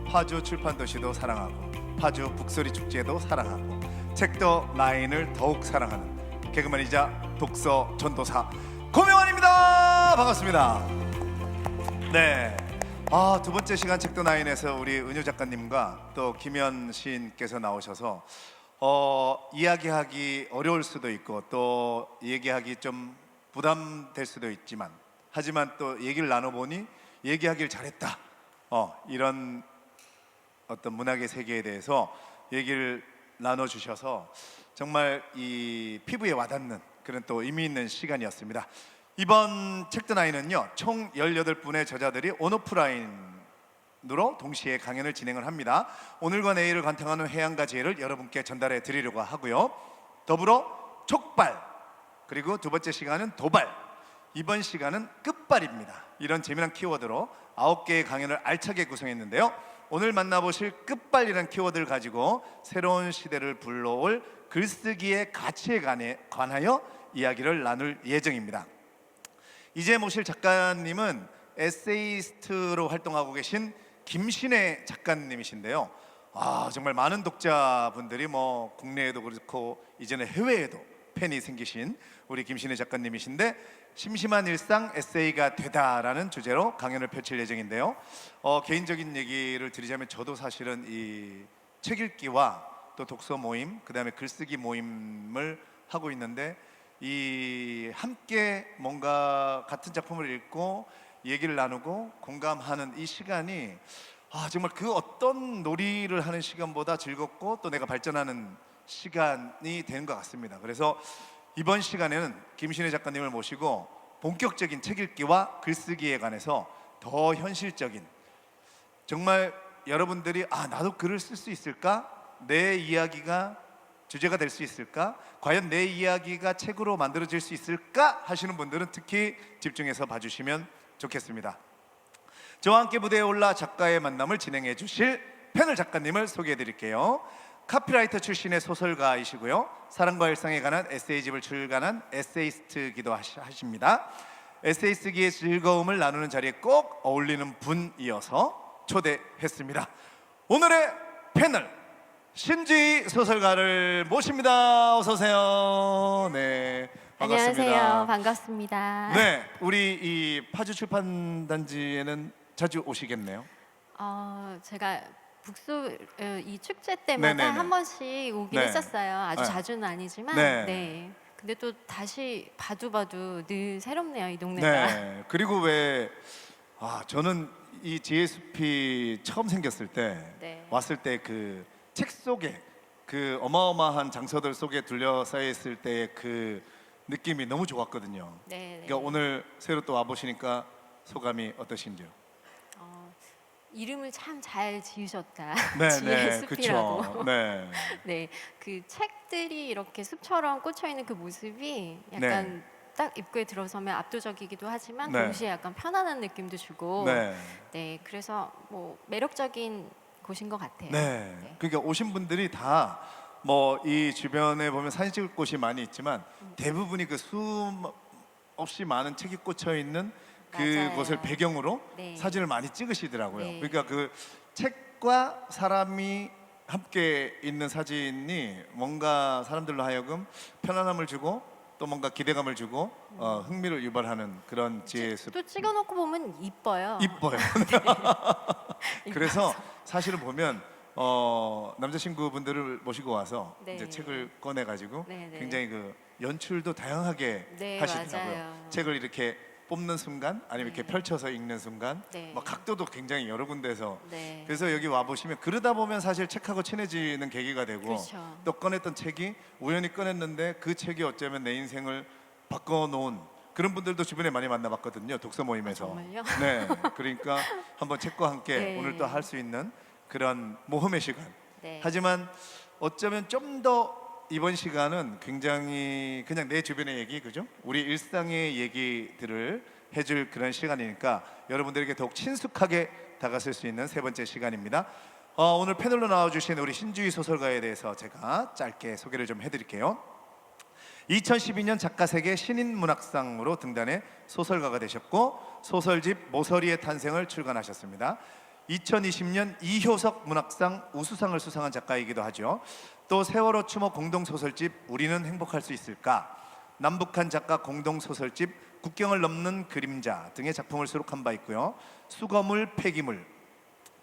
파주 출판도시도 사랑하고 파주 북소리 축제도 사랑하고 책더 라인을 더욱 사랑하는 개그맨이자 독서 전도사 고명환입니다. 반갑습니다. 네. 두 번째 시간 책더 라인에서 우리 은효 작가님과 또 김현 시인께서 나오셔서 이야기하기 어려울 수도 있고 또 얘기하기 좀 부담될 수도 있지만 하지만 또 얘기를 나눠보니 얘기하길 잘했다. 이런 어떤 문학의 세계에 대해서 얘기를 나눠주셔서 정말 이 피부에 와닿는 그런 또 의미 있는 시간이었습니다. 이번 책더 나인은요 총 18분의 저자들이 온오프라인으로 동시에 강연을 진행을 합니다. 오늘과 내일을 관통하는 해양과 지혜를 여러분께 전달해 드리려고 하고요. 더불어 촉발, 그리고 두 번째 시간은 도발, 이번 시간은 끝발입니다. 이런 재미난 키워드로 9개의 강연을 알차게 구성했는데요. 오늘 만나보실 끝발이라는 키워드를 가지고 새로운 시대를 불러올 글쓰기의 가치에 관하여 이야기를 나눌 예정입니다. 이제 모실 작가님은 에세이스트로 활동하고 계신 김신혜 작가님이신데요. 정말 많은 독자분들이 국내에도 그렇고 이제는 해외에도 팬이 생기신 우리 김신혜 작가님이신데 심심한 일상 에세이가 되다라는 주제로 강연을 펼칠 예정인데요. 개인적인 얘기를 드리자면 저도 사실은 이 책 읽기와 또 독서 모임, 그 다음에 글쓰기 모임을 하고 있는데 이 함께 뭔가 같은 작품을 읽고 얘기를 나누고 공감하는 이 시간이 정말 그 어떤 놀이를 하는 시간보다 즐겁고 또 내가 발전하는 시간이 되는 것 같습니다. 그래서 이번 시간에는 김신혜 작가님을 모시고 본격적인 책 읽기와 글쓰기에 관해서 더 현실적인, 정말 여러분들이 나도 글을 쓸 수 있을까? 내 이야기가 주제가 될 수 있을까? 과연 내 이야기가 책으로 만들어질 수 있을까? 하시는 분들은 특히 집중해서 봐주시면 좋겠습니다. 저와 함께 무대에 올라 작가의 만남을 진행해 주실 패널 작가님을 소개해 드릴게요. 카피라이터 출신의 소설가이시고요, 사랑과 일상에 관한 에세이집을 출간한 에세이스트기도 하십니다. 에세이 쓰기의 즐거움을 나누는 자리에 꼭 어울리는 분이어서 초대했습니다. 오늘의 패널 신지희 소설가를 모십니다. 어서 오세요. 네, 반갑습니다. 안녕하세요. 반갑습니다. 네, 우리 이 파주 출판단지에는 자주 오시겠네요. 제가 이 축제 때마다 네네네. 한 번씩 오긴 네. 했었어요. 아주 네. 자주는 아니지만. 네. 네. 근데 또 다시 봐도 늘 새롭네요, 이 동네가. 네. 그리고 왜 저는 이 지혜숲이 처음 생겼을 때 네. 왔을 때 그 책 속에 그 어마어마한 장서들 속에 둘러싸여 있을 때의 그 느낌이 너무 좋았거든요. 네. 그러니까 오늘 새로 또 와보시니까 소감이 어떠신지요? 이름을 참 잘 지으셨다. 네, 지혜의 네, 숲이라고. 그렇죠. 네, 네, 그 책들이 이렇게 숲처럼 꽂혀 있는 그 모습이 약간 딱 입구에 들어서면 압도적이기도 하지만 네. 동시에 약간 편안한 느낌도 주고. 네, 네, 그래서 매력적인 곳인 것 같아요. 네. 네. 그러니까 오신 분들이 다 이 주변에 보면 사진 찍을 곳이 많이 있지만 대부분이 그 수없이 많은 책이 꽂혀 있는 맞아요. 그곳을 배경으로 네. 사진을 많이 찍으시더라고요. 네. 그러니까 그 책과 사람이 함께 있는 사진이 뭔가 사람들로 하여금 편안함을 주고 또 뭔가 기대감을 주고 흥미를 유발하는 그런 지혜의 숲. 또 찍어놓고 보면 이뻐요. 이뻐요. 그래서 사실은 보면 남자친구분들을 모시고 와서 네. 이제 책을 꺼내 가지고 네, 네. 굉장히 그 연출도 다양하게 네, 하시더라고요. 맞아요. 책을 이렇게 뽑는 순간 아니면 이렇게 펼쳐서 읽는 순간 네. 각도도 굉장히 여러 군데서 네. 그래서 여기 와 보시면 그러다 보면 사실 책하고 친해지는 계기가 되고 그렇죠. 또 꺼냈던 책이 우연히 꺼냈는데 그 책이 어쩌면 내 인생을 바꿔놓은 그런 분들도 주변에 많이 만나봤거든요. 독서 모임에서. 정말요? 네, 그러니까 한번 책과 함께 네. 오늘 또 할 수 있는 그런 모험의 시간. 네. 하지만 어쩌면 좀 더 이번 시간은 굉장히 그냥 내 주변의 얘기, 그죠? 우리 일상의 얘기들을 해줄 그런 시간이니까 여러분들에게 더욱 친숙하게 다가설 수 있는 세 번째 시간입니다. 오늘 패널로 나와주신 우리 신지희 소설가에 대해서 제가 짧게 소개를 좀 해드릴게요. 2012년 작가세계 신인문학상으로 등단해 소설가가 되셨고 소설집 모서리의 탄생을 출간하셨습니다. 2020년 이효석 문학상 우수상을 수상한 작가이기도 하죠. 또 세월호 추모 공동 소설집 우리는 행복할 수 있을까, 남북한 작가 공동 소설집 국경을 넘는 그림자 등의 작품을 수록한 바 있고요. 수거물 폐기물,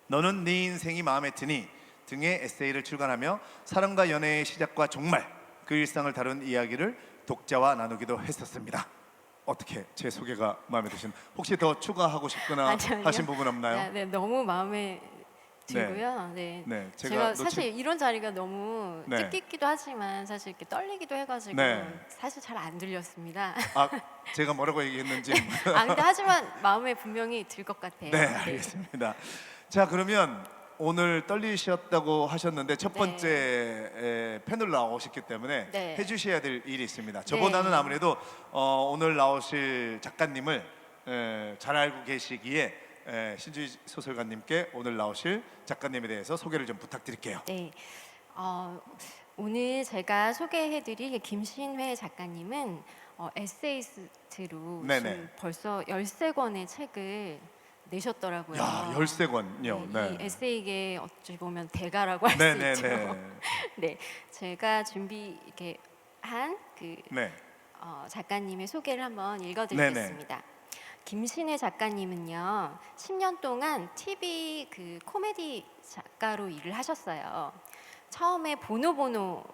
너는 네 인생이 마음에 드니 등의 에세이를 출간하며 사랑과 연애의 시작과 종말, 그 일상을 다룬 이야기를 독자와 나누기도 했었습니다. 어떻게 제 소개가 마음에 드시나요? 혹시 더 추가하고 싶거나 아니요. 하신 부분 없나요? 네, 너무 마음에 들고요. 네. 네, 제가 사실 이런 자리가 너무 네. 뜻깊기도 하지만 사실 이렇게 떨리기도 해가지고 네. 사실 잘 안 들렸습니다. 아, 제가 뭐라고 얘기했는지. 근데 하지만 마음에 분명히 들 것 같아요. 네, 알겠습니다. 자, 그러면 오늘 떨리셨다고 하셨는데 첫 네. 번째 패널 나오셨기 때문에 네. 해주셔야 될 일이 있습니다. 저보다는 아무래도 오늘 나오실 작가님을 잘 알고 계시기에 신주희 소설가님께 오늘 나오실 작가님에 대해서 소개를 좀 부탁드릴게요. 네. 오늘 제가 소개해드릴 김신회 작가님은 에세이스트로 네네. 지금 벌써 13권의 책을 내셨더라고요. 야, 13권요. 이 에세이계 어찌 보면 대가라고 할 수 네, 있죠. 네. 네, 제가 준비 이렇게 한 그 네. 작가님의 소개를 한번 읽어드리겠습니다. 김신혜 작가님은요, 10년 동안 TV 그 코미디 작가로 일을 하셨어요. 처음에 보노보노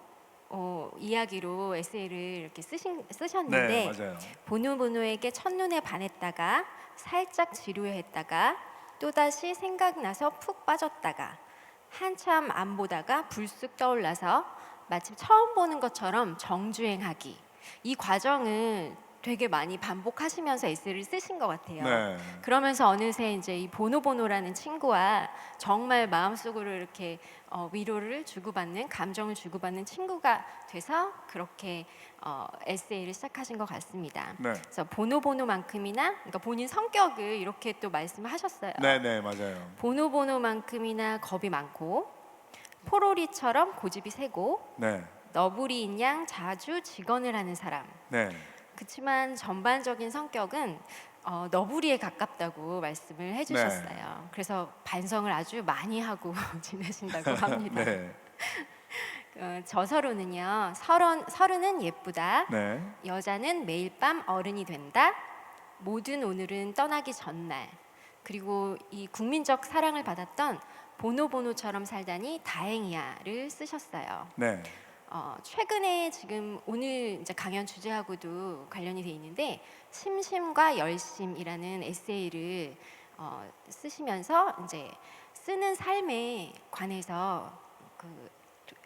이야기로 에세이를 이렇게 쓰셨는데 네, 맞아요. 보노보노에게 첫눈에 반했다가 살짝 지루했다가 또다시 생각나서 푹 빠졌다가 한참 안 보다가 불쑥 떠올라서 마침 처음 보는 것처럼 정주행하기, 이 과정을 되게 많이 반복하시면서 에세이를 쓰신 것 같아요. 네. 그러면서 어느새 이제 이 보노보노라는 친구와 정말 마음속으로 이렇게 위로를 주고받는, 감정을 주고받는 친구가 돼서 그렇게 에세이를 시작하신 것 같습니다. 네. 그래서 보노보노만큼이나, 그러니까 본인 성격을 이렇게 또 말씀하셨어요. 네, 네, 맞아요. 보노보노만큼이나 겁이 많고 포로리처럼 고집이 세고 네. 너부리인 양 자주 직언을 하는 사람. 네. 그렇지만 전반적인 성격은 너부리에 가깝다고 말씀을 해주셨어요. 그래서 반성을 아주 많이 하고 지내신다고 합니다. 네. 저서로는요, 서른은 예쁘다. 네. 여자는 매일 밤 어른이 된다. 모든 오늘은 떠나기 전날. 그리고 이 국민적 사랑을 받았던 보노보노처럼 살다니 다행이야를 쓰셨어요. 네. 최근에 지금 오늘 이제 강연 주제하고도 관련이 돼 있는데 심심과 열심이라는 에세이를 쓰시면서 이제 쓰는 삶에 관해서 그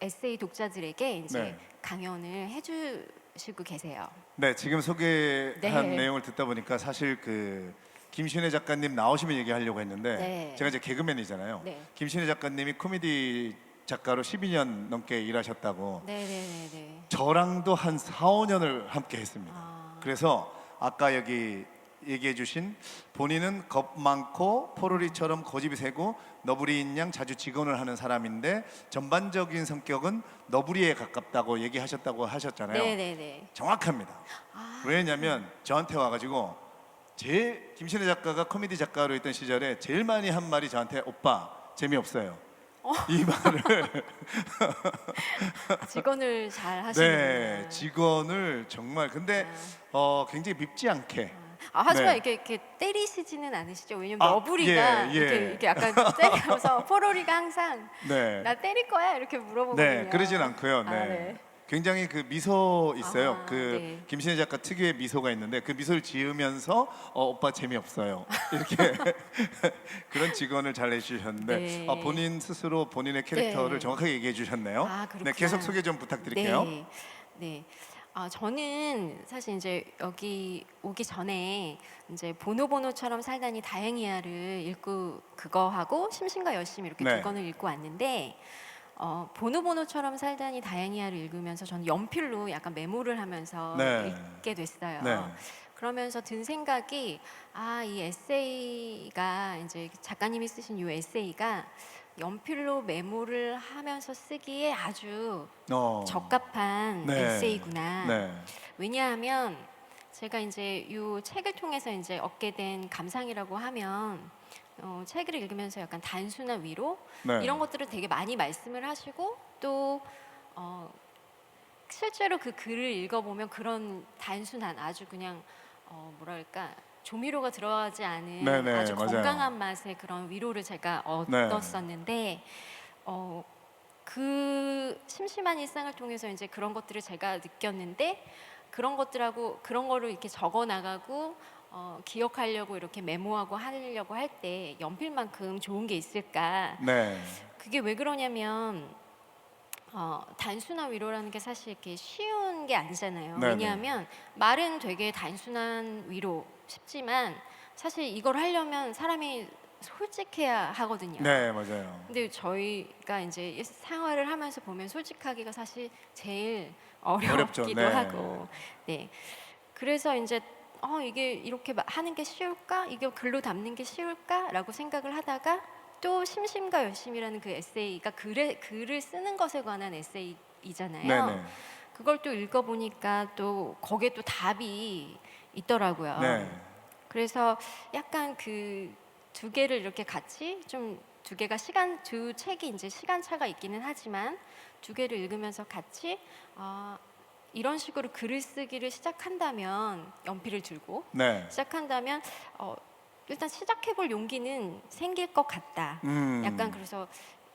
에세이 독자들에게 이제 네. 강연을 해주시고 계세요. 네, 지금 소개한 네. 내용을 듣다 보니까 사실 그 김신혜 작가님 나오시면 얘기하려고 했는데 네. 제가 이제 개그맨이잖아요. 네. 김신혜 작가님이 코미디 작가로 12년 넘게 일하셨다고. 네네네네. 저랑도 한 4, 5년을 함께 했습니다. 아. 그래서 아까 여기 얘기해 주신 본인은 겁 많고 포로리처럼 고집이 세고 너부리인 양 자주 직언을 하는 사람인데 전반적인 성격은 너부리에 가깝다고 얘기하셨다고 하셨잖아요. 네네네. 정확합니다. 왜냐면 저한테 와가지고 김신혜 작가가 코미디 작가로 있던 시절에 제일 많이 한 말이 저한테 오빠 재미없어요. 이 말을 직원을 잘 하시는구나. 네, 직원을 정말 근데 굉장히 밉지 않게 하지만 네. 이렇게 때리시지는 않으시죠? 왜냐면 아, 너부리가 예, 예. 이렇게 약간 때려서 포로리가 항상 네, 나 때릴 거야 이렇게 물어보거든요. 네, 그러진 않고요. 네. 네. 굉장히 그 미소 있어요. 그 네. 김신혜 작가 특유의 미소가 있는데 그 미소를 지으면서 오빠 재미없어요. 이렇게 그런 직원을 잘 해주셨는데 네. 본인 스스로 본인의 캐릭터를 네. 정확하게 얘기해 주셨네요. 그렇구나. 네, 계속 소개 좀 부탁드릴게요. 네. 네. 저는 사실 이제 여기 오기 전에 이제 보노보노처럼 살다니 다행이야를 읽고 그거 하고 심신과 열심 이렇게 네. 두 권을 읽고 왔는데 보노보노처럼 살다니 다행이야를 읽으면서 저는 연필로 약간 메모를 하면서 네. 읽게 됐어요. 네. 그러면서 든 생각이 이 에세이가 이제 작가님이 쓰신 이 에세이가 연필로 메모를 하면서 쓰기에 아주 적합한 네. 에세이구나. 네. 왜냐하면 제가 이제 이 책을 통해서 이제 얻게 된 감상이라고 하면 책을 읽으면서 약간 단순한 위로 네. 이런 것들을 되게 많이 말씀을 하시고 또 실제로 그 글을 읽어보면 그런 단순한 아주 그냥 뭐랄까 조미료가 들어가지 않은 네네, 아주 맞아요. 건강한 맛의 그런 위로를 제가 네. 얻었었는데 그 심심한 일상을 통해서 이제 그런 것들을 제가 느꼈는데 그런 것들하고 그런 거를 이렇게 적어 나가고 기억하려고 이렇게 메모하고 하려고 할 때 연필만큼 좋은 게 있을까? 네. 그게 왜 그러냐면 단순한 위로라는 게 사실 이렇게 쉬운 게 아니잖아요. 네네. 왜냐하면 말은 되게 단순한 위로 쉽지만 사실 이걸 하려면 사람이 솔직해야 하거든요. 네, 맞아요. 근데 저희가 이제 이 생활을 하면서 보면 솔직하기가 사실 제일 어렵기도 어렵죠. 네. 하고, 네. 그래서 이제 이게 이렇게 하는 게 쉬울까? 이게 글로 담는 게 쉬울까?라고 생각을 하다가 또 심심과 열심이라는 그 에세이가 글을 쓰는 것에 관한 에세이잖아요. 네네. 그걸 또 읽어보니까 또 거기에 또 답이 있더라고요. 네. 그래서 약간 그 두 개를 이렇게 같이 좀 두 개가 두 책이 이제 시간차가 있기는 하지만 두 개를 읽으면서 같이 이런 식으로 글을 쓰기를 시작한다면 연필을 들고 네. 시작한다면 일단 시작해볼 용기는 생길 것 같다. 약간 그래서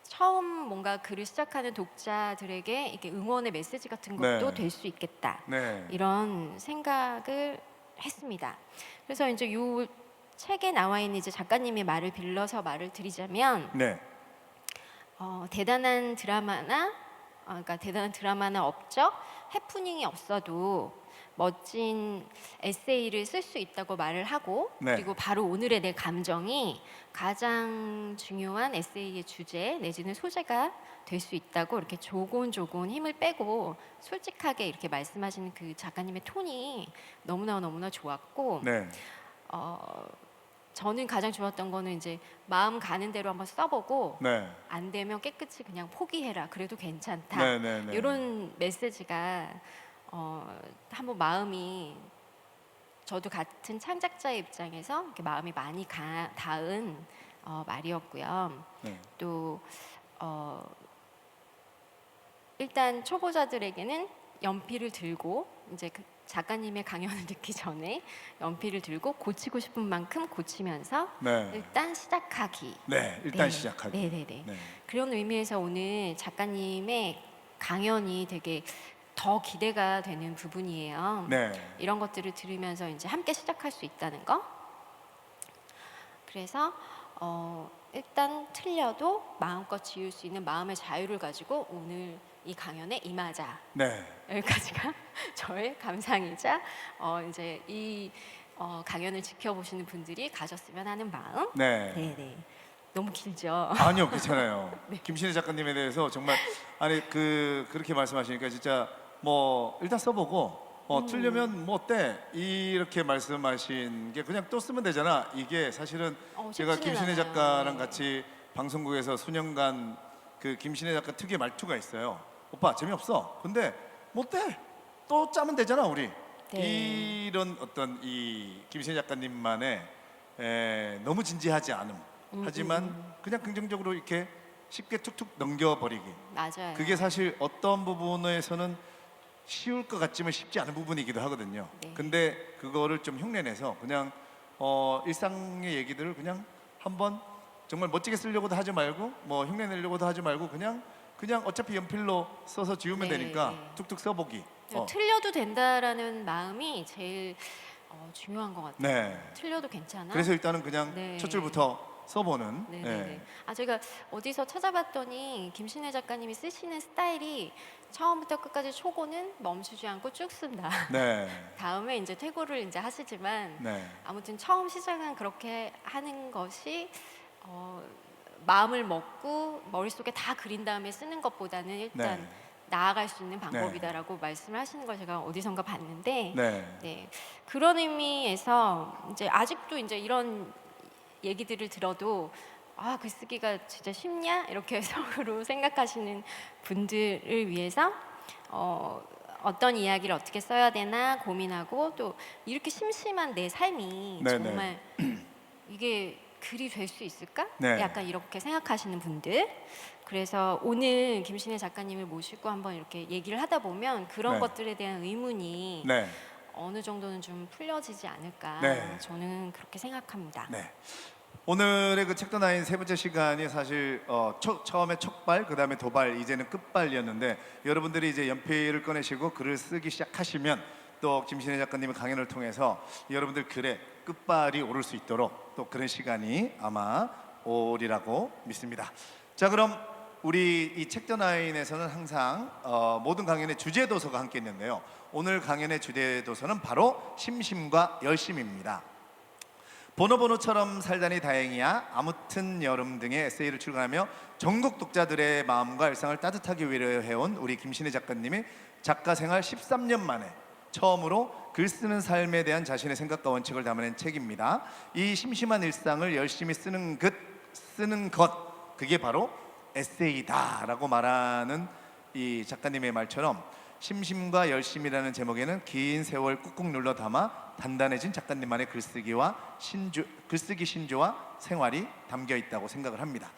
처음 뭔가 글을 시작하는 독자들에게 이렇게 응원의 메시지 같은 것도 네. 될 수 있겠다. 네. 이런 생각을 했습니다. 그래서 이제 요 책에 나와 있는 이제 작가님의 말을 빌려서 말을 드리자면 네. 대단한 드라마나 그러니까 대단한 드라마나 업적, 해프닝이 없어도 멋진 에세이를 쓸 수 있다고 말을 하고 네. 그리고 바로 오늘의 내 감정이 가장 중요한 에세이의 주제 내지는 소재가 될 수 있다고 이렇게 조곤조곤 힘을 빼고 솔직하게 이렇게 말씀하시는 그 작가님의 톤이 너무나 좋았고 네. 저는 가장 좋았던 거는 이제 마음 가는 대로 한번 써보고 네. 안 되면 깨끗이 그냥 포기해라. 그래도 괜찮다. 네, 네, 네. 이런 메시지가 한번 마음이 저도 같은 창작자의 입장에서 이렇게 마음이 많이 닿은 말이었고요. 네. 또 일단 초보자들에게는 연필을 들고 이제 그 작가님의 강연을 듣기 전에 연필을 들고 고치고 싶은 만큼 고치면서 네. 일단 시작하기. 네. 일단 네. 시작하기. 네네네. 네. 그런 의미에서 오늘 작가님의 강연이 되게 더 기대가 되는 부분이에요. 네. 이런 것들을 들으면서 이제 함께 시작할 수 있다는 거. 그래서 일단 틀려도 마음껏 지을 수 있는 마음의 자유를 가지고 오늘 이 강연에 임하자. 네. 여기까지가 저의 감상이자 이제 이 강연을 지켜보시는 분들이 가졌으면 하는 마음. 네. 네네. 너무 길죠. 아니요, 괜찮아요. 네. 김신혜 작가님에 대해서 정말 그렇게 말씀하시니까 진짜 뭐 일단 써보고 틀리면 뭐 어때 이렇게 말씀하신 게 그냥 또 쓰면 되잖아. 이게 사실은 제가 쉽지는 김신혜 않아요. 작가랑 네. 같이 방송국에서 수년간 그 김신혜 작가 특유의 말투가 있어요. 오빠 재미없어. 근데 뭐 어때? 또 짜면 되잖아 우리. 네. 이런 어떤 이 김신혜 작가님만의 너무 진지하지 않음. 하지만 그냥 긍정적으로 이렇게 쉽게 툭툭 넘겨버리기. 맞아요. 그게 사실 어떤 부분에서는 쉬울 것 같지만 쉽지 않은 부분이기도 하거든요. 네. 근데 그거를 좀 흉내내서 그냥 일상의 얘기들을 그냥 한번 정말 멋지게 쓰려고도 하지 말고 뭐 흉내내려고도 하지 말고 그냥 어차피 연필로 써서 지우면 네. 되니까 툭툭 써보기. 틀려도 된다라는 마음이 제일 중요한 것 같아요. 네. 틀려도 괜찮아. 그래서 일단은 그냥 네. 첫 줄부터 써보는. 네네네. 제가 어디서 찾아봤더니 김신혜 작가님이 쓰시는 스타일이 처음부터 끝까지 초고는 멈추지 않고 쭉 쓴다. 네. 다음에 이제 퇴고를 이제 하시지만 네. 아무튼 처음 시작은 그렇게 하는 것이 마음을 먹고 머릿속에 다 그린 다음에 쓰는 것보다는 일단 네. 나아갈 수 있는 방법이다라고 말씀을 하시는 걸 제가 어디선가 봤는데 네. 네. 그런 의미에서 이제 아직도 이제 이런 얘기들을 들어도 글쓰기가 진짜 쉽냐 이렇게 속으로 생각하시는 분들을 위해서 어떤 이야기를 어떻게 써야 되나 고민하고 또 이렇게 심심한 내 삶이 네네. 정말 이게 글이 될 수 있을까? 네. 약간 이렇게 생각하시는 분들. 그래서 오늘 김신혜 작가님을 모시고 한번 이렇게 얘기를 하다 보면 그런 네. 것들에 대한 의문이 네. 어느 정도는 좀 풀려지지 않을까. 네. 저는 그렇게 생각합니다. 네. 오늘의 그 챕터 9 세 번째 시간이 사실 처음에 촉발, 그 다음에 도발, 이제는 끝발이었는데 여러분들이 이제 연필을 꺼내시고 글을 쓰기 시작하시면 또 김신혜 작가님의 강연을 통해서 여러분들 글에 끝발이 오를 수 있도록 또 그런 시간이 아마 오리라고 믿습니다. 자, 그럼 우리 이 챕터 9에서는 항상 모든 강연의 주제 도서가 함께 있는데요. 오늘 강연의 주제 도서는 바로 심심과 열심입니다. 보노보노처럼 살다니 다행이야, 아무튼 여름 등의 에세이를 출간하며 전국 독자들의 마음과 일상을 따뜻하게 위로해온 우리 김신혜 작가님이 작가 생활 13년 만에 처음으로 글 쓰는 삶에 대한 자신의 생각과 원칙을 담아낸 책입니다. 이 심심한 일상을 열심히 쓰는 것, 그게 바로 에세이다라고 말하는 이 작가님의 말처럼 심심과 열심이라는 제목에는 긴 세월 꾹꾹 눌러 담아 단단해진 작가님만의 글쓰기 신조와 생활이 담겨 있다고 생각을 합니다.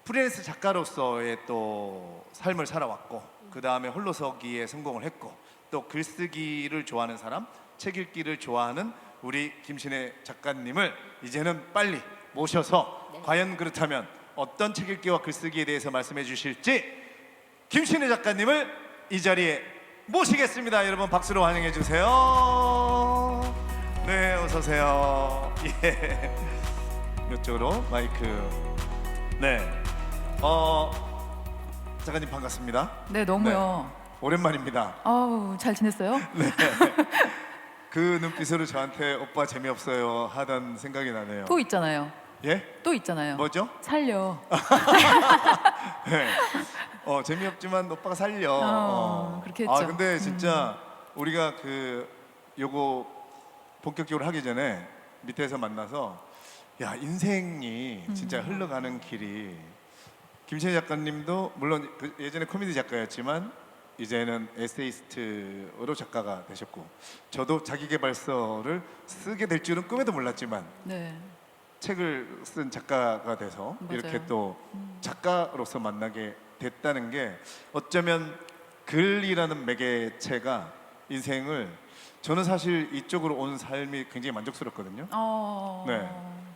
프리랜서 작가로서의 또 삶을 살아왔고, 그 다음에 홀로서기에 성공을 했고, 또 글쓰기를 좋아하는 사람, 책 읽기를 좋아하는 우리 김신혜 작가님을 이제는 빨리 모셔서 과연 그렇다면 어떤 책 읽기와 글쓰기에 대해서 말씀해 주실지 김신혜 작가님을 이 자리에 모시겠습니다. 여러분 박수로 환영해 주세요. 네, 어서 오세요. 예. 이쪽으로 마이크. 네. 작가님 반갑습니다. 네, 너무요. 오랜만입니다. 아우, 잘 지냈어요? 그 눈빛으로 저한테 오빠 재미없어요 하던 생각이 나네요. 또 있잖아요. 예? 또 있잖아요. 뭐죠? 살려. 네. 재미없지만 오빠가 살려. 그렇게 했죠. 근데 진짜 우리가 요거 본격적으로 하기 전에 밑에서 만나서 야, 인생이 진짜 흘러가는 길이, 김신혜 작가님도 물론 예전에 코미디 작가였지만 이제는 에세이스트로 작가가 되셨고, 저도 자기계발서를 쓰게 될 줄은 꿈에도 몰랐지만 네. 책을 쓴 작가가 돼서 맞아요. 이렇게 또 작가로서 만나게 됐다는 게 어쩌면 글이라는 매개체가 인생을, 저는 사실 이쪽으로 온 삶이 굉장히 만족스럽거든요. 네.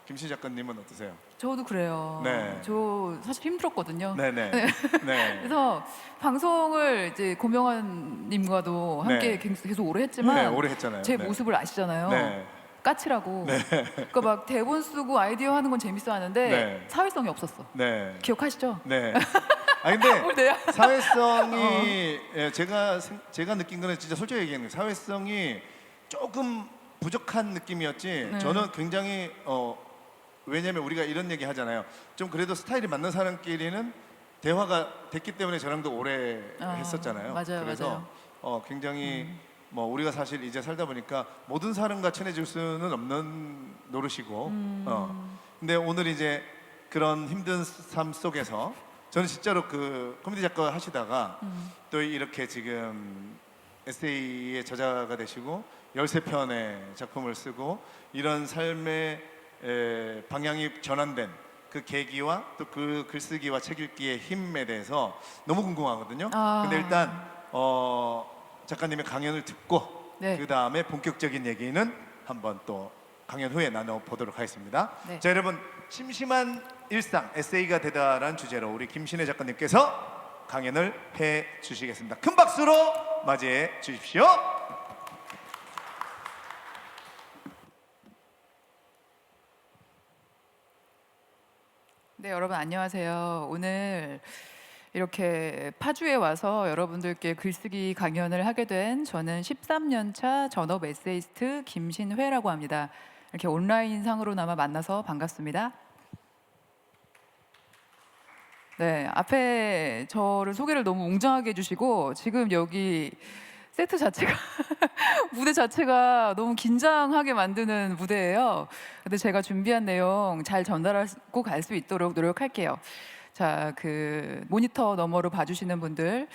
김신혜 작가님은 어떠세요? 저도 그래요. 네. 저 사실 힘들었거든요. 네네. 네. 그래서 방송을 이제 고명환님과도 함께 네. 계속 오래 했지만 네, 오래 했잖아요. 제 네. 모습을 아시잖아요. 네. 까칠하고. 그러니까 막 대본 쓰고 아이디어 하는 건 재밌어 하는데 네. 사회성이 없었어. 네. 기억하시죠? 네. 근데 뭘 내요? 사회성이 제가 느낀 거는 진짜 솔직히 얘기하는 거예요. 사회성이 조금 부족한 느낌이었지. 네. 저는 굉장히 왜냐면 우리가 이런 얘기 하잖아요. 좀 그래도 스타일이 맞는 사람끼리는 대화가 됐기 때문에 저랑도 오래 했었잖아요. 맞아요, 그래서 굉장히 우리가 사실 이제 살다 보니까 모든 사람과 친해질 수는 없는 노릇이고, 근데 오늘 이제 그런 힘든 삶 속에서 저는 진짜로 그 코미디 작가 하시다가 또 이렇게 지금 에세이의 저자가 되시고 13편의 작품을 쓰고 이런 삶의 방향이 전환된 그 계기와 또 그 글쓰기와 책 읽기의 힘에 대해서 너무 궁금하거든요. 근데 일단 작가님의 강연을 듣고 네. 그 다음에 본격적인 얘기는 한번 또 강연 후에 나눠보도록 하겠습니다. 네. 자, 여러분, 심심한 일상 에세이가 되다라는 주제로 우리 김신혜 작가님께서 강연을 해 주시겠습니다. 큰 박수로 맞이해 주십시오. 네, 여러분 안녕하세요. 오늘 이렇게 파주에 와서 여러분들께 글쓰기 강연을 하게 된 저는 13년 차 전업 에세이스트 김신회라고 합니다. 이렇게 온라인 상으로나마 만나서 반갑습니다. 네, 앞에 저를 소개를 너무 웅장하게 해주시고 지금 여기 세트 자체가 무대 자체가 너무 긴장하게 만드는 무대예요. 근데 제가 준비한 내용 잘 전달하고 갈 수 있도록 노력할게요. 자, 그 모니터 너머로 봐주시는 분들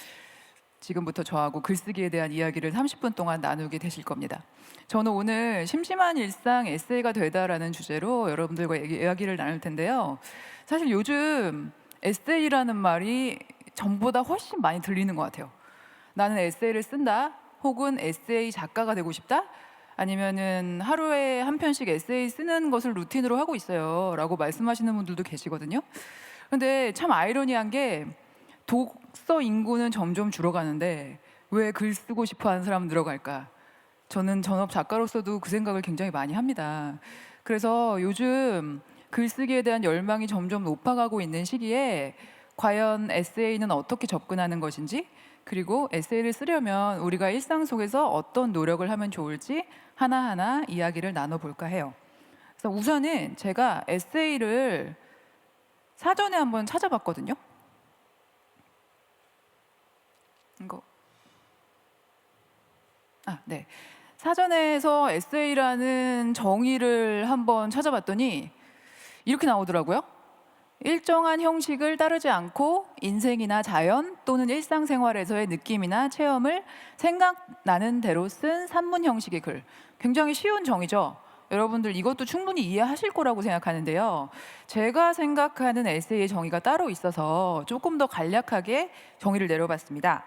지금부터 저하고 글쓰기에 대한 이야기를 30분 동안 나누게 되실 겁니다. 저는 오늘 심심한 일상 에세이가 되다라는 주제로 여러분들과 이야기를 나눌 텐데요. 사실 요즘 에세이라는 말이 전보다 훨씬 많이 들리는 것 같아요. 나는 에세이를 쓴다, 혹은 에세이 작가가 되고 싶다, 아니면은 하루에 한 편씩 에세이 쓰는 것을 루틴으로 하고 있어요 라고 말씀하시는 분들도 계시거든요. 근데 참 아이러니한 게 독서 인구는 점점 줄어가는데 왜 글 쓰고 싶어 하는 사람은 늘어갈까? 저는 전업 작가로서도 그 생각을 굉장히 많이 합니다. 그래서 요즘 글쓰기에 대한 열망이 점점 높아가고 있는 시기에 과연 에세이는 어떻게 접근하는 것인지, 그리고 에세이를 쓰려면 우리가 일상 속에서 어떤 노력을 하면 좋을지 하나하나 이야기를 나눠볼까 해요. 그래서 우선은 제가 에세이를 사전에 한번 찾아봤거든요. 네. 사전에서 에세이라는 정의를 한번 찾아봤더니 이렇게 나오더라고요. 일정한 형식을 따르지 않고 인생이나 자연 또는 일상생활에서의 느낌이나 체험을 생각나는 대로 쓴 산문 형식의 글. 굉장히 쉬운 정의죠. 여러분들 이것도 충분히 이해하실 거라고 생각하는데요. 제가 생각하는 에세이의 정의가 따로 있어서 조금 더 간략하게 정의를 내려봤습니다.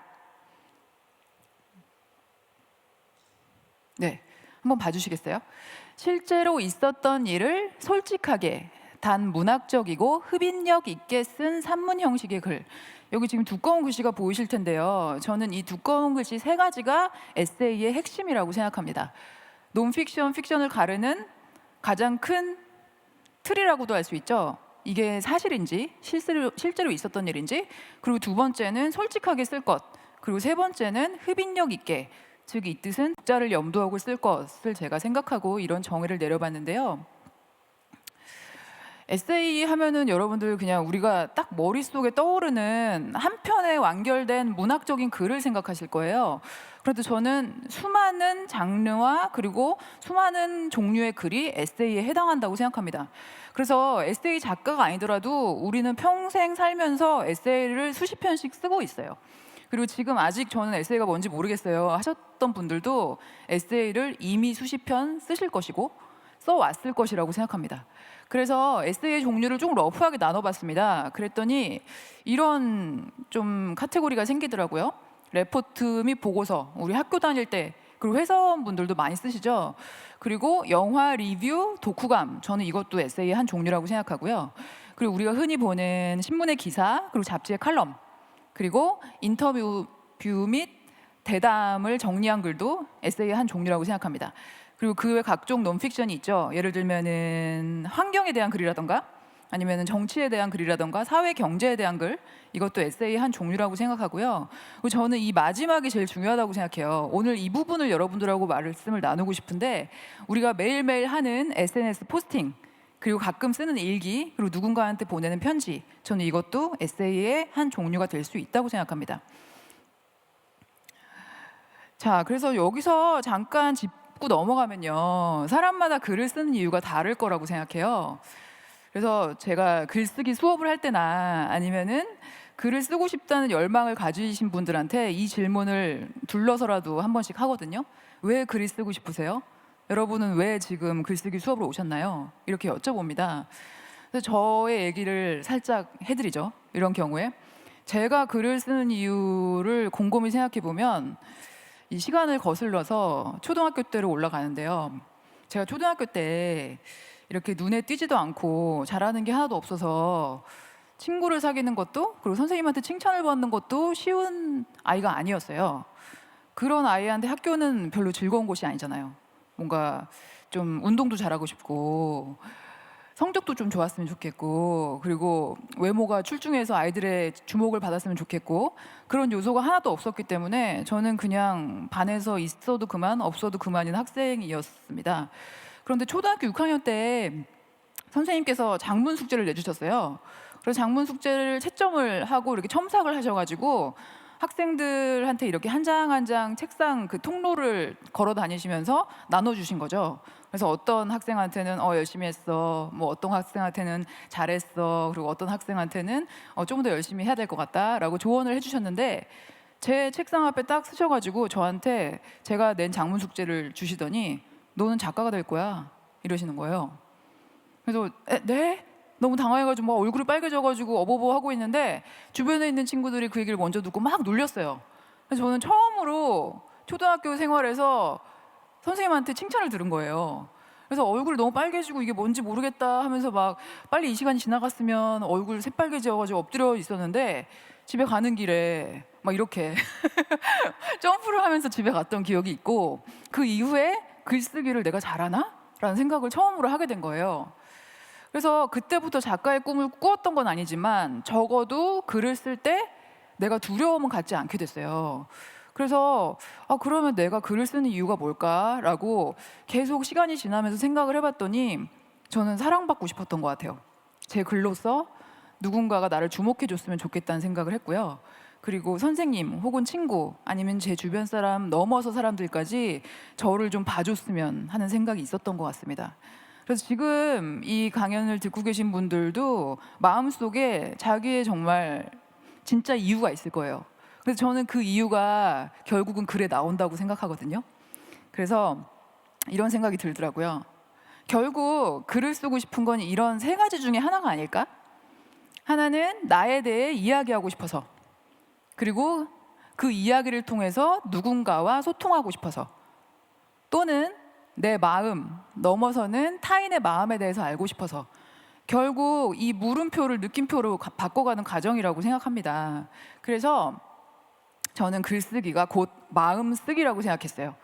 네, 한번 봐주시겠어요? 실제로 있었던 일을 솔직하게 단 문학적이고 흡인력 있게 쓴 산문 형식의 글. 여기 지금 두꺼운 글씨가 보이실 텐데요. 저는 이 두꺼운 글씨 3가지가 에세이의 핵심이라고 생각합니다. 논픽션, 픽션을 가르는 가장 큰 틀이라고도 할 수 있죠. 이게 사실인지 실제로 있었던 일인지, 그리고 2번째는 솔직하게 쓸 것, 그리고 3번째는 흡인력 있게, 즉 이 뜻은 독자를 염두하고 쓸 것을 제가 생각하고 이런 정의를 내려봤는데요. 에세이 하면은 여러분들 그냥 우리가 딱 머릿속에 떠오르는 한 편에 완결된 문학적인 글을 생각하실 거예요. 그런데 저는 수많은 장르와 그리고 수많은 종류의 글이 에세이에 해당한다고 생각합니다. 그래서 에세이 작가가 아니더라도 우리는 평생 살면서 에세이를 수십 편씩 쓰고 있어요. 그리고 지금 아직 저는 에세이가 뭔지 모르겠어요 하셨던 분들도 에세이를 이미 수십 편 쓰실 것이고 써왔을 것이라고 생각합니다. 그래서 에세이의 종류를 좀 러프하게 나눠봤습니다. 그랬더니 이런 좀 카테고리가 생기더라고요. 레포트 및 보고서, 우리 학교 다닐 때, 그리고 회사원분들도 많이 쓰시죠. 그리고 영화 리뷰, 독후감, 저는 이것도 에세이의 한 종류라고 생각하고요. 그리고 우리가 흔히 보는 신문의 기사, 그리고 잡지의 칼럼, 그리고 인터뷰 및 대담을 정리한 글도 에세이의 한 종류라고 생각합니다. 그리고 그 외 각종 논픽션이 있죠. 예를 들면은 환경에 대한 글이라던가, 아니면은 정치에 대한 글이라던가, 사회 경제에 대한 글, 이것도 에세이의 한 종류라고 생각하고요. 그리고 저는 이 마지막이 제일 중요하다고 생각해요. 오늘 이 부분을 여러분들하고 말씀을 나누고 싶은데, 우리가 매일매일 하는 SNS 포스팅, 그리고 가끔 쓰는 일기, 그리고 누군가한테 보내는 편지, 저는 이것도 에세이의 한 종류가 될 수 있다고 생각합니다. 자, 그래서 여기서 잠깐 짚고 넘어가면요, 사람마다 글을 쓰는 이유가 다를 거라고 생각해요. 그래서 제가 글쓰기 수업을 할 때나 아니면은 글을 쓰고 싶다는 열망을 가지신 분들한테 이 질문을 둘러서라도 한 번씩 하거든요. 왜 글을 쓰고 싶으세요? 여러분은 왜 지금 글쓰기 수업을 오셨나요? 이렇게 여쭤봅니다. 그래서 저의 얘기를 살짝 해드리죠. 이런 경우에 제가 글을 쓰는 이유를 곰곰이 생각해 보면 이 시간을 거슬러서 초등학교 때로 올라가는데요. 제가 초등학교 때 이렇게 눈에 띄지도 않고 잘하는 게 하나도 없어서 친구를 사귀는 것도, 그리고 선생님한테 칭찬을 받는 것도 쉬운 아이가 아니었어요. 그런 아이한테 학교는 별로 즐거운 곳이 아니잖아요. 뭔가 좀 운동도 잘하고 싶고 성적도 좀 좋았으면 좋겠고, 그리고 외모가 출중해서 아이들의 주목을 받았으면 좋겠고, 그런 요소가 하나도 없었기 때문에 저는 그냥 반에서 있어도 그만 없어도 그만인 학생이었습니다. 그런데 초등학교 6학년 때 선생님께서 장문 숙제를 내주셨어요. 그래서 장문 숙제를 채점을 하고 이렇게 첨삭을 하셔가지고 학생들한테 이렇게 한 장 한 장 책상 그 통로를 걸어 다니시면서 나눠주신 거죠. 그래서 어떤 학생한테는 열심히 했어, 뭐 어떤 학생한테는 잘했어, 그리고 어떤 학생한테는 좀 더 열심히 해야 될 것 같다라고 조언을 해주셨는데, 제 책상 앞에 딱 쓰셔가지고 저한테 제가 낸 장문 숙제를 주시더니 너는 작가가 될 거야 이러시는 거예요. 그래서 네? 너무 당황해가지고 막 얼굴이 빨개져가지고 어버버 하고 있는데 주변에 있는 친구들이 그 얘기를 먼저 듣고 막 놀렸어요. 그래서 저는 처음으로 초등학교 생활에서 선생님한테 칭찬을 들은 거예요. 그래서 얼굴이 너무 빨개지고 이게 뭔지 모르겠다 하면서 막 빨리 이 시간이 지나갔으면 얼굴 새빨개져가지고 엎드려 있었는데 집에 가는 길에 막 이렇게 점프를 하면서 집에 갔던 기억이 있고 그 이후에 글쓰기를 내가 잘하나? 라는 생각을 처음으로 하게 된 거예요. 그래서 그때부터 작가의 꿈을 꾸었던 건 아니지만 적어도 글을 쓸 때 내가 두려움은 갖지 않게 됐어요. 그래서 그러면 내가 글을 쓰는 이유가 뭘까라고 계속 시간이 지나면서 생각을 해봤더니 저는 사랑받고 싶었던 것 같아요. 제 글로써 누군가가 나를 주목해 줬으면 좋겠다는 생각을 했고요. 그리고 선생님 혹은 친구 아니면 제 주변 사람 넘어서 사람들까지 저를 좀 봐줬으면 하는 생각이 있었던 것 같습니다. 그래서 지금 이 강연을 듣고 계신 분들도 마음속에 자기의 정말 진짜 이유가 있을 거예요. 그래서 저는 그 이유가 결국은 글에 나온다고 생각하거든요. 그래서 이런 생각이 들더라고요. 결국 글을 쓰고 싶은 건 이런 세 가지 중에 하나가 아닐까? 하나는 나에 대해 이야기하고 싶어서, 그리고 그 이야기를 통해서 누군가와 소통하고 싶어서, 또는 내 마음 넘어서는 타인의 마음에 대해서 알고 싶어서, 결국 이 물음표를 느낌표로 바꿔가는 과정이라고 생각합니다. 그래서 저는 글쓰기가 곧 마음 쓰기라고 생각했어요.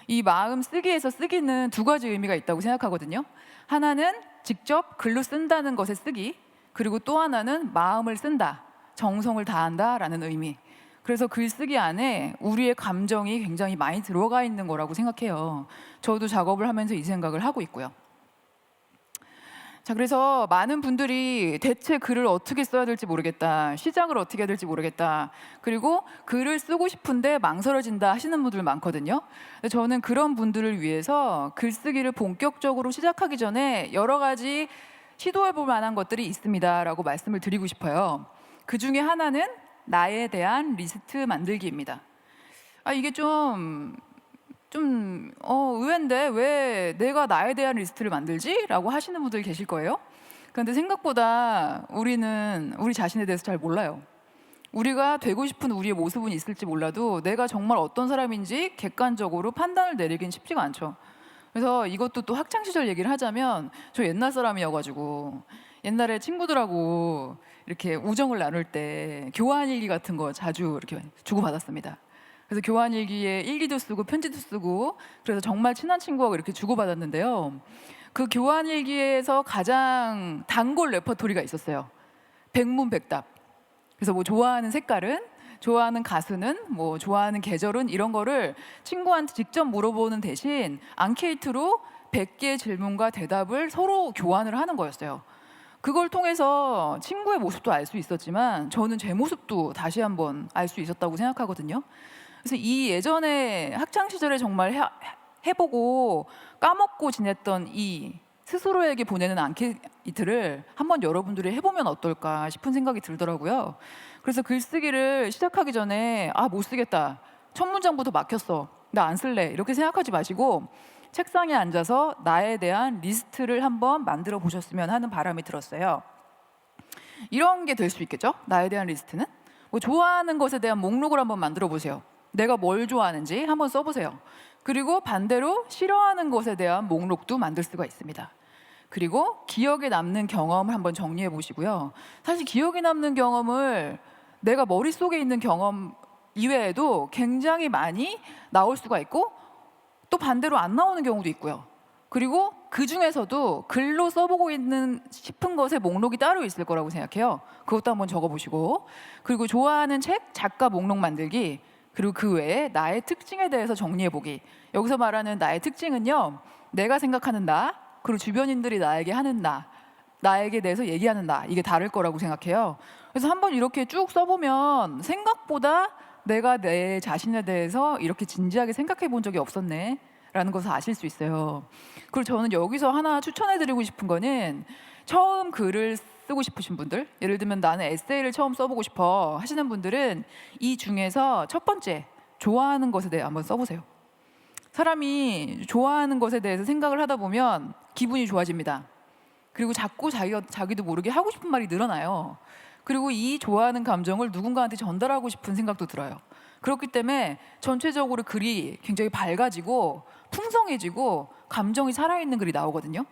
이 마음 쓰기에서 쓰기는 두 가지 의미가 있다고 생각하거든요. 하나는 직접 글로 쓴다는 것의 쓰기, 그리고 또 하나는 마음을 쓴다, 정성을 다한다라는 의미. 그래서 글쓰기 안에 우리의 감정이 굉장히 많이 들어가 있는 거라고 생각해요. 저도 작업을 하면서 이 생각을 하고 있고요. 자, 그래서 많은 분들이 대체 글을 어떻게 써야 될지 모르겠다, 시작을 어떻게 해야 될지 모르겠다, 그리고 글을 쓰고 싶은데 망설여진다 하시는 분들 많거든요. 근데 저는 그런 분들을 위해서 글쓰기를 본격적으로 시작하기 전에 여러 가지 시도해 볼 만한 것들이 있습니다 라고 말씀을 드리고 싶어요. 그 중에 하나는 나에 대한 리스트 만들기입니다. 이게 좀 의외인데 왜 내가 나에 대한 리스트를 만들지? 라고 하시는 분들 계실 거예요. 그런데 생각보다 우리는 우리 자신에 대해서 잘 몰라요. 우리가 되고 싶은 우리의 모습은 있을지 몰라도 내가 정말 어떤 사람인지 객관적으로 판단을 내리긴 쉽지가 않죠. 그래서 이것도 또 학창시절 얘기를 하자면 저 옛날 사람이어가지고 옛날에 친구들하고 이렇게 우정을 나눌 때 교환일기 같은 거 자주 이렇게 주고받았습니다. 그래서 교환일기에 일기도 쓰고 편지도 쓰고 그래서 정말 친한 친구하고 이렇게 주고받았는데요. 그 교환일기에서 가장 단골 레퍼토리가 있었어요. 백문백답. 그래서 뭐 좋아하는 색깔은, 좋아하는 가수는, 뭐 좋아하는 계절은, 이런 거를 친구한테 직접 물어보는 대신 앙케이트로 100개의 질문과 대답을 서로 교환을 하는 거였어요. 그걸 통해서 친구의 모습도 알 수 있었지만 저는 제 모습도 다시 한번 알 수 있었다고 생각하거든요. 그래서 이 예전에 학창 시절에 정말 해보고 까먹고 지냈던 이 스스로에게 보내는 앙케이트를 한번 여러분들이 해보면 어떨까 싶은 생각이 들더라고요. 그래서 글쓰기를 시작하기 전에 못 쓰겠다, 첫 문장부터 막혔어, 나 안 쓸래, 이렇게 생각하지 마시고 책상에 앉아서 나에 대한 리스트를 한번 만들어 보셨으면 하는 바람이 들었어요. 이런 게 될 수 있겠죠? 나에 대한 리스트는 뭐 좋아하는 것에 대한 목록을 한번 만들어 보세요. 내가 뭘 좋아하는지 한번 써보세요. 그리고 반대로 싫어하는 것에 대한 목록도 만들 수가 있습니다. 그리고 기억에 남는 경험을 한번 정리해 보시고요. 사실 기억에 남는 경험을 내가 머릿속에 있는 경험 이외에도 굉장히 많이 나올 수가 있고 또 반대로 안 나오는 경우도 있고요. 그리고 그 중에서도 글로 써보고 있는 싶은 것의 목록이 따로 있을 거라고 생각해요. 그것도 한번 적어보시고, 그리고 좋아하는 책, 작가 목록 만들기, 그리고 그 외에 나의 특징에 대해서 정리해보기. 여기서 말하는 나의 특징은요, 내가 생각하는 나, 그리고 주변인들이 나에게 하는 나, 나에게 대해서 얘기하는 나, 이게 다를 거라고 생각해요. 그래서 한번 이렇게 쭉 써보면 생각보다 내가 내 자신에 대해서 이렇게 진지하게 생각해 본 적이 없었네 라는 것을 아실 수 있어요. 그리고 저는 여기서 하나 추천해 드리고 싶은 거는 처음 글을 쓰고 싶으신 분들, 예를 들면 나는 에세이를 처음 써보고 싶어 하시는 분들은 이 중에서 첫 번째, 좋아하는 것에 대해 한번 써보세요. 사람이 좋아하는 것에 대해서 생각을 하다 보면 기분이 좋아집니다. 그리고 자꾸 자기도 모르게 하고 싶은 말이 늘어나요. 그리고 이 좋아하는 감정을 누군가한테 전달하고 싶은 생각도 들어요. 그렇기 때문에 전체적으로 글이 굉장히 밝아지고 풍성해지고 감정이 살아있는 글이 나오거든요.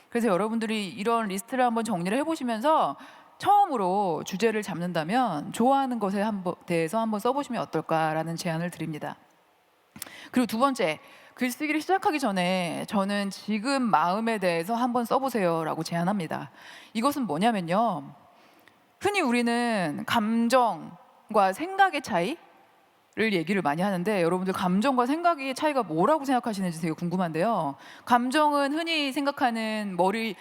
그래서 여러분들이 이런 리스트를 한번 정리를 해보시면서 처음으로 주제를 잡는다면 좋아하는 것에 대해서 한번 써보시면 어떨까라는 제안을 드립니다. 그리고 두 번째, 글쓰기를 시작하기 전에 저는 지금 마음에 대해서 한번 써보세요라고 제안합니다. 이것은 뭐냐면요, 흔히 우리는 감정과 생각의 차이를 얘기를 많이 하는데, 여러분들 감정과 생각의 차이가 뭐라고 생각하시는지 되게 궁금한데요. 감정은 흔히 생각하는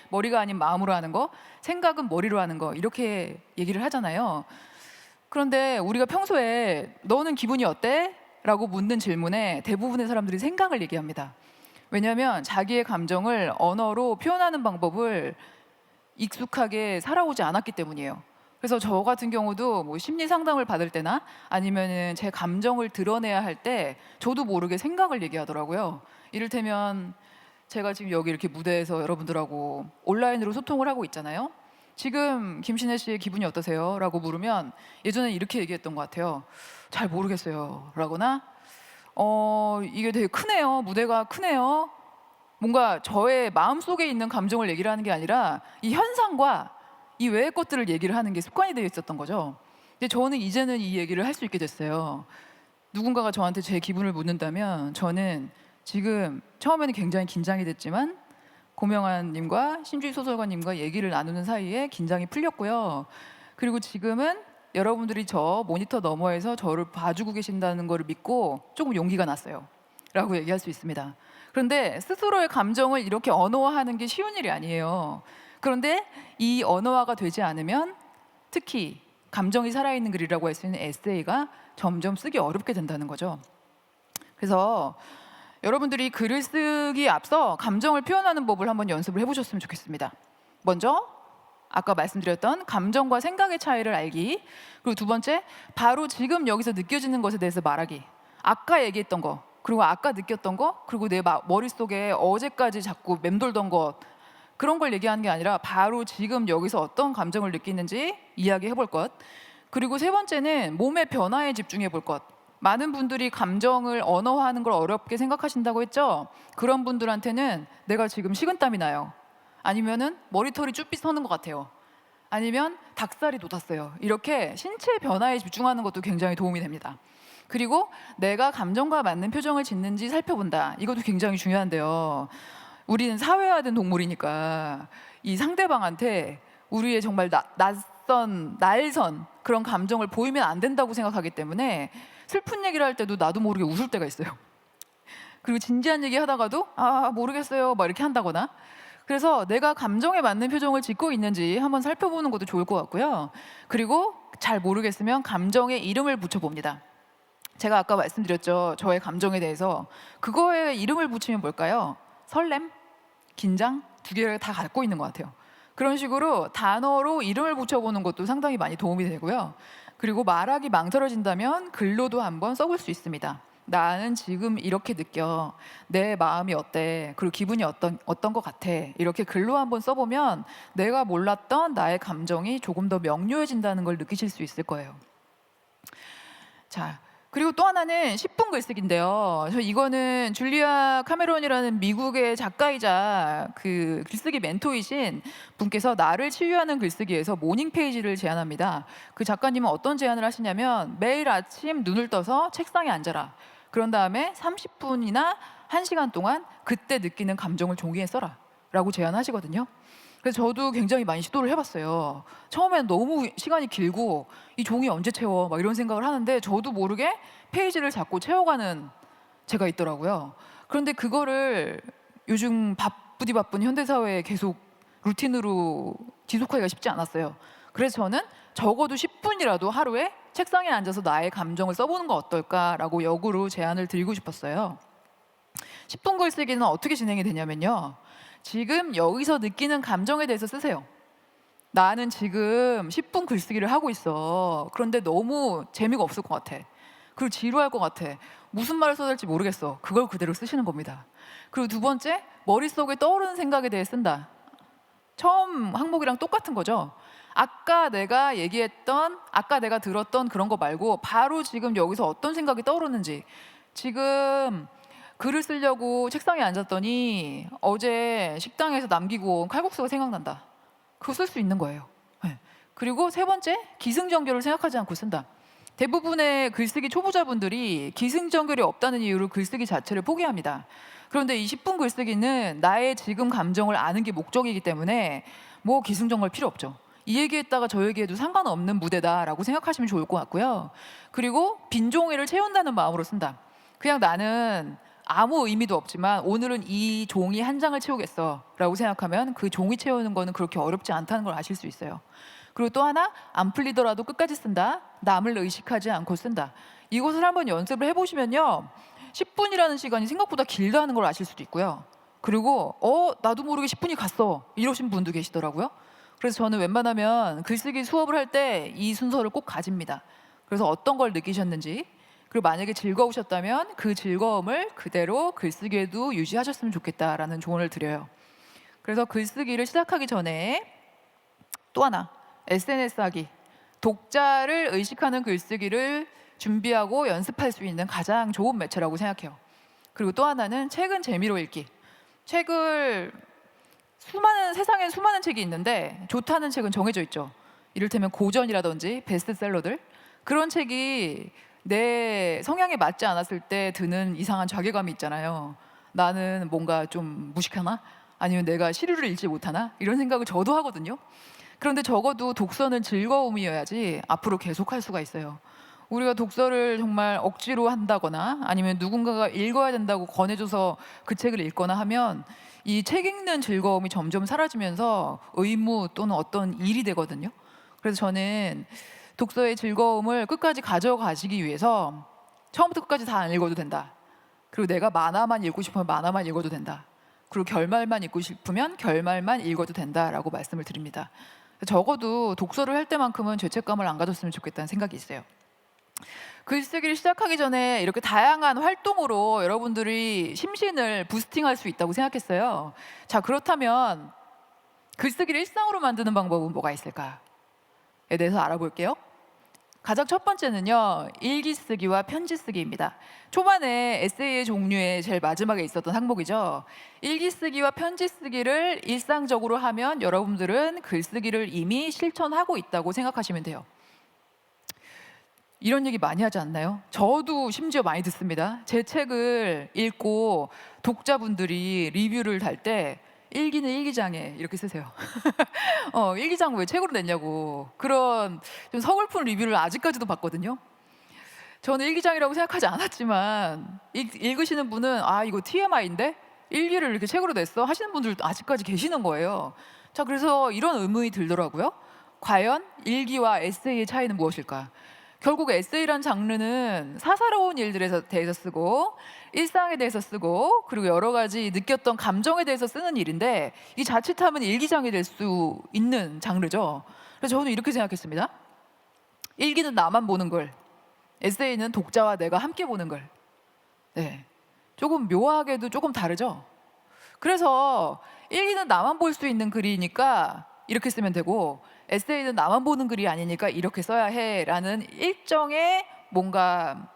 머리가 아닌 마음으로 하는 거, 생각은 머리로 하는 거, 이렇게 얘기를 하잖아요. 그런데 우리가 평소에 너는 기분이 어때? 라고 묻는 질문에 대부분의 사람들이 생각을 얘기합니다. 왜냐하면 자기의 감정을 언어로 표현하는 방법을 익숙하게 살아오지 않았기 때문이에요. 그래서 저 같은 경우도 뭐 심리 상담을 받을 때나 아니면은 제 감정을 드러내야 할 때 저도 모르게 생각을 얘기하더라고요. 이를테면 제가 지금 여기 이렇게 무대에서 여러분들하고 온라인으로 소통을 하고 있잖아요. 지금 김신혜 씨의 기분이 어떠세요? 라고 물으면 예전에 이렇게 얘기했던 것 같아요. 잘 모르겠어요. 라거나 이게 되게 크네요. 무대가 크네요. 뭔가 저의 마음속에 있는 감정을 얘기를 하는 게 아니라 이 현상과 이 외의 것들을 얘기를 하는 게 습관이 되어 있었던 거죠. 근데 저는 이제는 이 얘기를 할 수 있게 됐어요. 누군가가 저한테 제 기분을 묻는다면 저는 지금 처음에는 굉장히 긴장이 됐지만 고명환 님과 신주희 소설가님과 얘기를 나누는 사이에 긴장이 풀렸고요. 그리고 지금은 여러분들이 저 모니터 너머에서 저를 봐주고 계신다는 걸 믿고 조금 용기가 났어요. 라고 얘기할 수 있습니다. 그런데 스스로의 감정을 이렇게 언어화하는 게 쉬운 일이 아니에요. 그런데 이 언어화가 되지 않으면 특히 감정이 살아있는 글이라고 할 수 있는 에세이가 점점 쓰기 어렵게 된다는 거죠. 그래서 여러분들이 글을 쓰기 앞서 감정을 표현하는 법을 한번 연습을 해보셨으면 좋겠습니다. 먼저 아까 말씀드렸던 감정과 생각의 차이를 알기, 그리고 두 번째, 바로 지금 여기서 느껴지는 것에 대해서 말하기. 아까 얘기했던 거, 그리고 아까 느꼈던 거, 그리고 내 머릿속에 어제까지 자꾸 맴돌던 것, 그런 걸 얘기하는 게 아니라 바로 지금 여기서 어떤 감정을 느끼는지 이야기해 볼 것. 그리고 세 번째는 몸의 변화에 집중해 볼 것. 많은 분들이 감정을 언어화하는 걸 어렵게 생각하신다고 했죠. 그런 분들한테는 내가 지금 식은땀이 나요, 아니면은 머리털이 쭈삣 서는 것 같아요, 아니면 닭살이 돋았어요, 이렇게 신체 변화에 집중하는 것도 굉장히 도움이 됩니다. 그리고 내가 감정과 맞는 표정을 짓는지 살펴본다. 이것도 굉장히 중요한데요. 우리는 사회화된 동물이니까 이 상대방한테 우리의 정말 낯선 날선 그런 감정을 보이면 안 된다고 생각하기 때문에 슬픈 얘기를 할 때도 나도 모르게 웃을 때가 있어요. 그리고 진지한 얘기 하다가도 모르겠어요 막 이렇게 한다거나. 그래서 내가 감정에 맞는 표정을 짓고 있는지 한번 살펴보는 것도 좋을 것 같고요. 그리고 잘 모르겠으면 감정에 이름을 붙여봅니다. 제가 아까 말씀드렸죠, 저의 감정에 대해서. 그거에 이름을 붙이면 뭘까요? 설렘, 긴장, 두 개를 다 갖고 있는 것 같아요. 그런 식으로 단어로 이름을 붙여보는 것도 상당히 많이 도움이 되고요. 그리고 말하기 망설여진다면 글로도 한번 써볼 수 있습니다. 나는 지금 이렇게 느껴, 내 마음이 어때, 그리고 기분이 어떤 것 같아, 이렇게 글로 한번 써보면 내가 몰랐던 나의 감정이 조금 더 명료해진다는 걸 느끼실 수 있을 거예요. 자, 그리고 또 하나는 10분 글쓰기인데요. 이거는 줄리아 카메론이라는 미국의 작가이자 그 글쓰기 멘토이신 분께서 나를 치유하는 글쓰기에서 모닝 페이지를 제안합니다. 그 작가님은 어떤 제안을 하시냐면 매일 아침 눈을 떠서 책상에 앉아라. 그런 다음에 30분이나 1시간 동안 그때 느끼는 감정을 종이에 써라 라고 제안하시거든요. 그래서 저도 굉장히 많이 시도를 해봤어요. 처음엔 너무 시간이 길고 이 종이 언제 채워 막 이런 생각을 하는데 저도 모르게 페이지를 자꾸 채워가는 제가 있더라고요. 그런데 그거를 요즘 바쁜 현대사회에 계속 루틴으로 지속하기가 쉽지 않았어요. 그래서 저는 적어도 10분이라도 하루에 책상에 앉아서 나의 감정을 써보는 거 어떨까라고 역으로 제안을 드리고 싶었어요. 10분 글쓰기는 어떻게 진행이 되냐면요, 지금 여기서 느끼는 감정에 대해서 쓰세요. 나는 지금 10분 글쓰기를 하고 있어. 그런데 너무 재미가 없을 것 같아. 그리고 지루할 것 같아. 무슨 말을 써야 될지 모르겠어. 그걸 그대로 쓰시는 겁니다. 그리고 두 번째, 머릿속에 떠오르는 생각에 대해 쓴다. 처음 항목이랑 똑같은 거죠. 아까 내가 들었던 그런 거 말고 바로 지금 여기서 어떤 생각이 떠오르는지. 지금 글을 쓰려고 책상에 앉았더니 어제 식당에서 남기고 온 칼국수가 생각난다. 그거 쓸 수 있는 거예요. 네. 그리고 세 번째, 기승전결을 생각하지 않고 쓴다. 대부분의 글쓰기 초보자분들이 기승전결이 없다는 이유로 글쓰기 자체를 포기합니다. 그런데 이 10분 글쓰기는 나의 지금 감정을 아는 게 목적이기 때문에 뭐 기승전결 필요 없죠. 이 얘기했다가 저 얘기해도 상관없는 무대다라고 생각하시면 좋을 것 같고요. 그리고 빈 종이를 채운다는 마음으로 쓴다. 그냥 나는 아무 의미도 없지만 오늘은 이 종이 한 장을 채우겠어 라고 생각하면 그 종이 채우는 거는 그렇게 어렵지 않다는 걸 아실 수 있어요. 그리고 또 하나, 안 풀리더라도 끝까지 쓴다. 남을 의식하지 않고 쓴다. 이것을 한번 연습을 해보시면요, 10분이라는 시간이 생각보다 길다는 걸 아실 수도 있고요. 그리고 나도 모르게 10분이 갔어 이러신 분도 계시더라고요. 그래서 저는 웬만하면 글쓰기 수업을 할 때 이 순서를 꼭 가집니다. 그래서 어떤 걸 느끼셨는지, 그리고 만약에 즐거우셨다면 그 즐거움을 그대로 글쓰기에도 유지하셨으면 좋겠다라는 조언을 드려요. 그래서 글쓰기를 시작하기 전에 또 하나, SNS 하기. 독자를 의식하는 글쓰기를 준비하고 연습할 수 있는 가장 좋은 매체라고 생각해요. 그리고 또 하나는 책은 재미로 읽기. 세상엔 수많은 책이 있는데 좋다는 책은 정해져 있죠. 이를테면 고전이라든지 베스트셀러들, 그런 책이 내 성향에 맞지 않았을 때 드는 이상한 자괴감이 있잖아요. 나는 뭔가 좀 무식하나? 아니면 내가 시류를 읽지 못하나? 이런 생각을 저도 하거든요. 그런데 적어도 독서는 즐거움이어야지 앞으로 계속할 수가 있어요. 우리가 독서를 정말 억지로 한다거나 아니면 누군가가 읽어야 된다고 권해줘서 그 책을 읽거나 하면 이 책 읽는 즐거움이 점점 사라지면서 의무 또는 어떤 일이 되거든요. 그래서 저는 독서의 즐거움을 끝까지 가져가시기 위해서 처음부터 끝까지 다 안 읽어도 된다. 그리고 내가 만화만 읽고 싶으면 만화만 읽어도 된다. 그리고 결말만 읽고 싶으면 결말만 읽어도 된다라고 말씀을 드립니다. 적어도 독서를 할 때만큼은 죄책감을 안 가졌으면 좋겠다는 생각이 있어요. 글쓰기를 시작하기 전에 이렇게 다양한 활동으로 여러분들이 심신을 부스팅할 수 있다고 생각했어요. 자, 그렇다면 글쓰기를 일상으로 만드는 방법은 뭐가 있을까에 대해서 알아볼게요. 가장 첫 번째는요, 일기 쓰기와 편지 쓰기입니다. 초반에 에세이의 종류의 제일 마지막에 있었던 항목이죠. 일기 쓰기와 편지 쓰기를 일상적으로 하면 여러분들은 글쓰기를 이미 실천하고 있다고 생각하시면 돼요. 이런 얘기 많이 하지 않나요? 저도 심지어 많이 듣습니다. 제 책을 읽고 독자분들이 리뷰를 달 때 일기는 일기장에 이렇게 쓰세요. 일기장 왜 책으로 냈냐고, 그런 좀 서글픈 리뷰를 아직까지도 봤거든요. 저는 일기장이라고 생각하지 않았지만 읽으시는 분은 이거 TMI인데 일기를 이렇게 책으로 냈어 하시는 분들도 아직까지 계시는 거예요. 자, 그래서 이런 의문이 들더라고요. 과연 일기와 에세이의 차이는 무엇일까? 결국 에세이란 장르는 사사로운 일들에 대해서 쓰고 일상에 대해서 쓰고 그리고 여러 가지 느꼈던 감정에 대해서 쓰는 일인데, 이 자칫하면 일기장이 될 수 있는 장르죠. 그래서 저는 이렇게 생각했습니다. 일기는 나만 보는 글, 에세이는 독자와 내가 함께 보는 글. 네, 조금 묘하게도 조금 다르죠. 그래서 일기는 나만 볼 수 있는 글이니까 이렇게 쓰면 되고, 에세이는 나만 보는 글이 아니니까 이렇게 써야 해라는 일정의 뭔가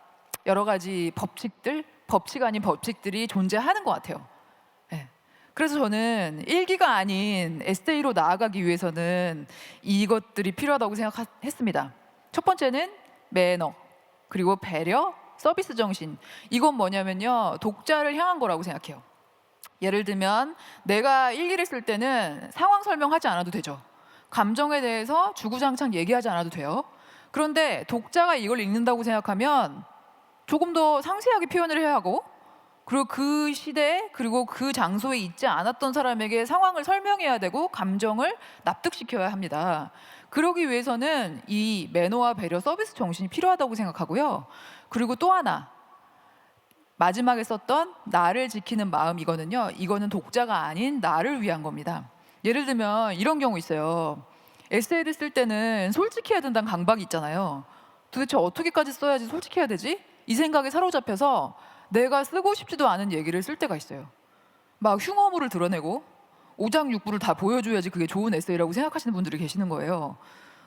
여러 가지 법칙 아닌 법칙들이 존재하는 것 같아요. 네. 그래서 저는 일기가 아닌 에세이로 나아가기 위해서는 이것들이 필요하다고 생각했습니다. 첫 번째는 매너, 그리고 배려, 서비스 정신. 이건 뭐냐면요, 독자를 향한 거라고 생각해요. 예를 들면 내가 일기를 쓸 때는 상황 설명하지 않아도 되죠. 감정에 대해서 주구장창 얘기하지 않아도 돼요. 그런데 독자가 이걸 읽는다고 생각하면 조금 더 상세하게 표현을 해야 하고, 그리고 그 시대 그리고 그 장소에 있지 않았던 사람에게 상황을 설명해야 되고 감정을 납득시켜야 합니다. 그러기 위해서는 이 매너와 배려, 서비스 정신이 필요하다고 생각하고요. 그리고 또 하나, 마지막에 썼던 나를 지키는 마음, 이거는 독자가 아닌 나를 위한 겁니다. 예를 들면 이런 경우 있어요. 에세이를 쓸 때는 솔직해야 된다는 강박이 있잖아요. 도대체 어떻게까지 써야지 솔직해야 되지? 이 생각에 사로잡혀서 내가 쓰고 싶지도 않은 얘기를 쓸 때가 있어요. 막 흉어물을 드러내고 오장육부를 다 보여줘야지 그게 좋은 에세이라고 생각하시는 분들이 계시는 거예요.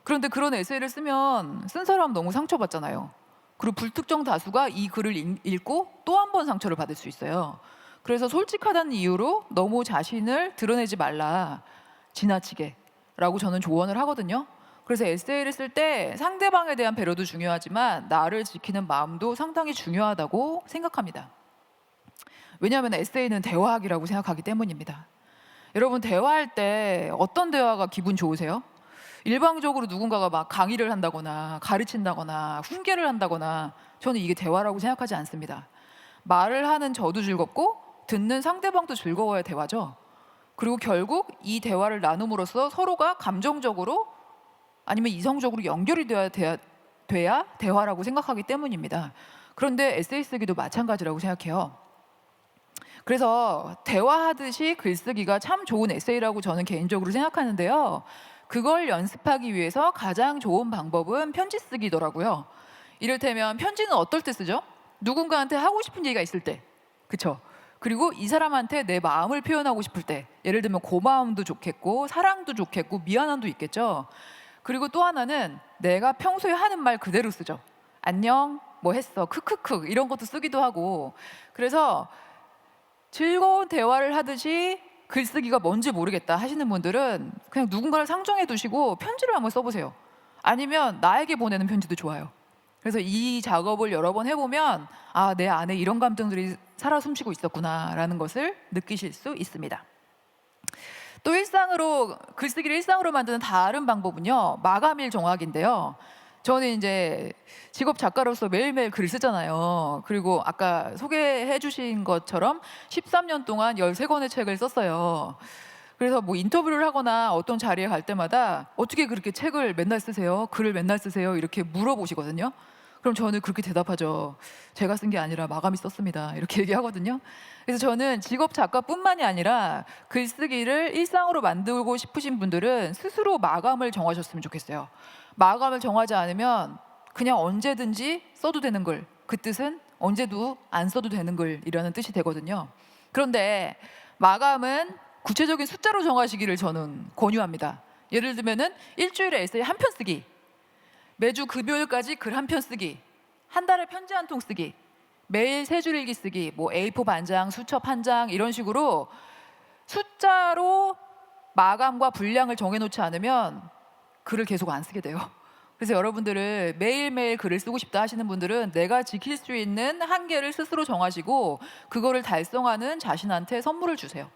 그런데 그런 에세이를 쓰면 쓴 사람 너무 상처받잖아요. 그리고 불특정 다수가 이 글을 읽고 또 한 번 상처를 받을 수 있어요. 그래서 솔직하다는 이유로 너무 자신을 드러내지 말라, 지나치게 라고 저는 조언을 하거든요. 그래서 에세이를 쓸 때 상대방에 대한 배려도 중요하지만 나를 지키는 마음도 상당히 중요하다고 생각합니다. 왜냐하면 에세이는 대화학이라고 생각하기 때문입니다. 여러분, 대화할 때 어떤 대화가 기분 좋으세요? 일방적으로 누군가가 막 강의를 한다거나 가르친다거나 훈계를 한다거나, 저는 이게 대화라고 생각하지 않습니다. 말을 하는 저도 즐겁고 듣는 상대방도 즐거워야 대화죠. 그리고 결국 이 대화를 나눔으로써 서로가 감정적으로 아니면 이성적으로 연결이 돼야 대화라고 생각하기 때문입니다. 그런데 에세이 쓰기도 마찬가지라고 생각해요. 그래서 대화하듯이 글쓰기가 참 좋은 에세이라고 저는 개인적으로 생각하는데요. 그걸 연습하기 위해서 가장 좋은 방법은 편지 쓰기더라고요. 이를테면 편지는 어떨 때 쓰죠? 누군가한테 하고 싶은 얘기가 있을 때, 그쵸? 그리고 이 사람한테 내 마음을 표현하고 싶을 때, 예를 들면 고마움도 좋겠고 사랑도 좋겠고 미안함도 있겠죠. 그리고 또 하나는 내가 평소에 하는 말 그대로 쓰죠. 안녕, 뭐 했어, 크크크, 이런 것도 쓰기도 하고. 그래서 즐거운 대화를 하듯이 글쓰기가 뭔지 모르겠다 하시는 분들은 그냥 누군가를 상정해 두시고 편지를 한번 써보세요. 아니면 나에게 보내는 편지도 좋아요. 그래서 이 작업을 여러 번 해보면 아, 내 안에 이런 감정들이 살아 숨쉬고 있었구나라는 것을 느끼실 수 있습니다. 또 일상으로, 글쓰기를 일상으로 만드는 다른 방법은요, 마감일 정하기인데요. 저는 이제 직업 작가로서 매일매일 글을 쓰잖아요. 그리고 아까 소개해 주신 것처럼 13년 동안 13권의 책을 썼어요. 그래서 뭐 인터뷰를 하거나 어떤 자리에 갈 때마다 어떻게 그렇게 책을 맨날 쓰세요? 글을 맨날 쓰세요? 이렇게 물어보시거든요. 그럼 저는 그렇게 대답하죠. 제가 쓴 게 아니라 마감이 썼습니다. 이렇게 얘기하거든요. 그래서 저는 직업 작가뿐만이 아니라 글쓰기를 일상으로 만들고 싶으신 분들은 스스로 마감을 정하셨으면 좋겠어요. 마감을 정하지 않으면 그냥 언제든지 써도 되는 글, 그 뜻은 언제도 안 써도 되는 글이라는 뜻이 되거든요. 그런데 마감은 구체적인 숫자로 정하시기를 저는 권유합니다. 예를 들면은 일주일에 에세이 한 편 쓰기, 매주 금요일까지 글 한 편 쓰기, 한 달에 편지 한 통 쓰기, 매일 세 줄 일기 쓰기, 뭐 A4 반장, 수첩 한 장, 이런 식으로 숫자로 마감과 분량을 정해놓지 않으면 글을 계속 안 쓰게 돼요. 그래서 여러분들을 매일매일 글을 쓰고 싶다 하시는 분들은 내가 지킬 수 있는 한계를 스스로 정하시고 그거를 달성하는 자신한테 선물을 주세요.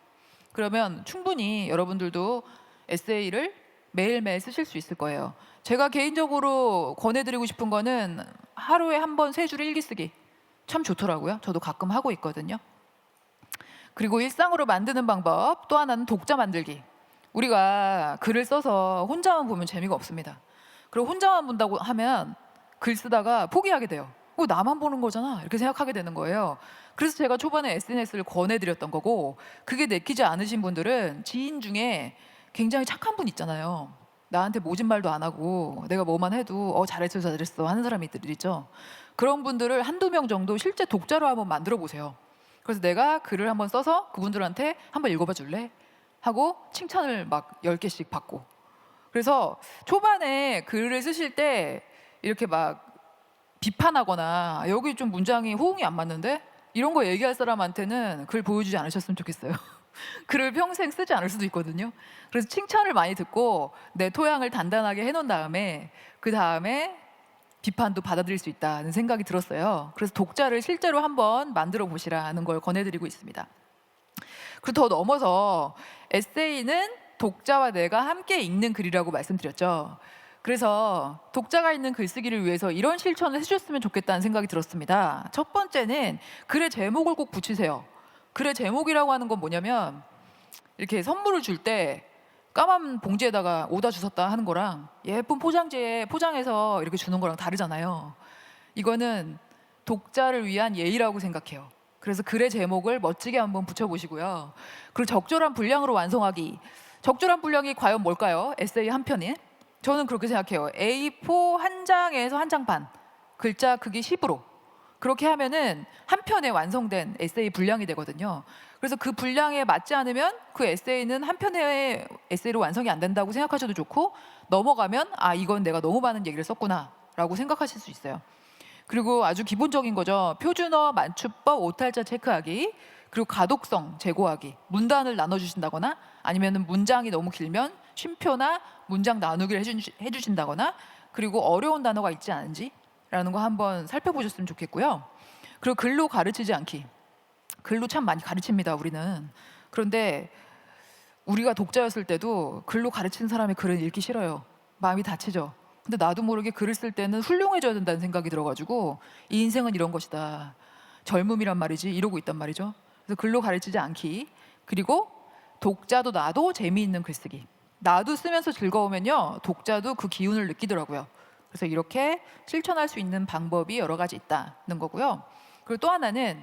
그러면 충분히 여러분들도 에세이를 매일매일 쓰실 수 있을 거예요. 제가 개인적으로 권해드리고 싶은 거는 하루에 한 번 세 줄 일기 쓰기, 참 좋더라고요. 저도 가끔 하고 있거든요. 그리고 일상으로 만드는 방법 또 하나는 독자 만들기. 우리가 글을 써서 혼자만 보면 재미가 없습니다. 그리고 혼자만 본다고 하면 글 쓰다가 포기하게 돼요. 나만 보는 거잖아, 이렇게 생각하게 되는 거예요. 그래서 제가 초반에 SNS를 권해드렸던 거고, 그게 내키지 않으신 분들은 지인 중에 굉장히 착한 분 있잖아요. 나한테 모진 말도 안 하고 내가 뭐만 해도 잘했어 잘했어 하는 사람이 있죠. 그런 분들을 한두 명 정도 실제 독자로 한번 만들어 보세요. 그래서 내가 글을 한번 써서 그분들한테 한번 읽어봐 줄래? 하고 칭찬을 막 10개씩 받고. 그래서 초반에 글을 쓰실 때 이렇게 막 비판하거나 여기 좀 문장이 호응이 안 맞는데 이런 거 얘기할 사람한테는 글 보여주지 않으셨으면 좋겠어요. 글을 평생 쓰지 않을 수도 있거든요. 그래서 칭찬을 많이 듣고 내 토양을 단단하게 해놓은 다음에 그 다음에 비판도 받아들일 수 있다는 생각이 들었어요. 그래서 독자를 실제로 한번 만들어 보시라는 걸 권해드리고 있습니다. 그리고 더 넘어서 에세이는 독자와 내가 함께 읽는 글이라고 말씀드렸죠. 그래서 독자가 있는 글쓰기를 위해서 이런 실천을 해주셨으면 좋겠다는 생각이 들었습니다. 첫 번째는 글의 제목을 꼭 붙이세요. 글의 제목이라고 하는 건 뭐냐면 이렇게 선물을 줄 때 까만 봉지에다가 오다 주셨다 하는 거랑 예쁜 포장지에 포장해서 이렇게 주는 거랑 다르잖아요. 이거는 독자를 위한 예의라고 생각해요. 그래서 글의 제목을 멋지게 한번 붙여보시고요. 그리고 적절한 분량으로 완성하기. 적절한 분량이 과연 뭘까요? 에세이 한 편에 저는 그렇게 생각해요. A4 한 장에서 한 장 반, 글자 크기 10으로 그렇게 하면은 한 편의 완성된 에세이 분량이 되거든요. 그래서 그 분량에 맞지 않으면 그 에세이는 한 편의 에세이로 완성이 안 된다고 생각하셔도 좋고, 넘어가면 아 이건 내가 너무 많은 얘기를 썼구나라고 생각하실 수 있어요. 그리고 아주 기본적인 거죠. 표준어, 맞춤법, 오탈자 체크하기, 그리고 가독성 제고하기, 문단을 나눠주신다거나 아니면 문장이 너무 길면 쉼표나 문장 나누기를 해주신다거나, 그리고 어려운 단어가 있지 않은지라는 거 한번 살펴보셨으면 좋겠고요. 그리고 글로 가르치지 않기. 글로 참 많이 가르칩니다, 우리는. 그런데 우리가 독자였을 때도 글로 가르치는 사람의 글은 읽기 싫어요. 마음이 다치죠. 근데 나도 모르게 글을 쓸 때는 훌륭해져야 된다는 생각이 들어가지고 이 인생은 이런 것이다, 젊음이란 말이지, 이러고 있단 말이죠. 그래서 글로 가르치지 않기. 그리고 독자도 나도 재미있는 글쓰기. 나도 쓰면서 즐거우면요, 독자도 그 기운을 느끼더라고요. 그래서 이렇게 실천할 수 있는 방법이 여러 가지 있다는 거고요. 그리고 또 하나는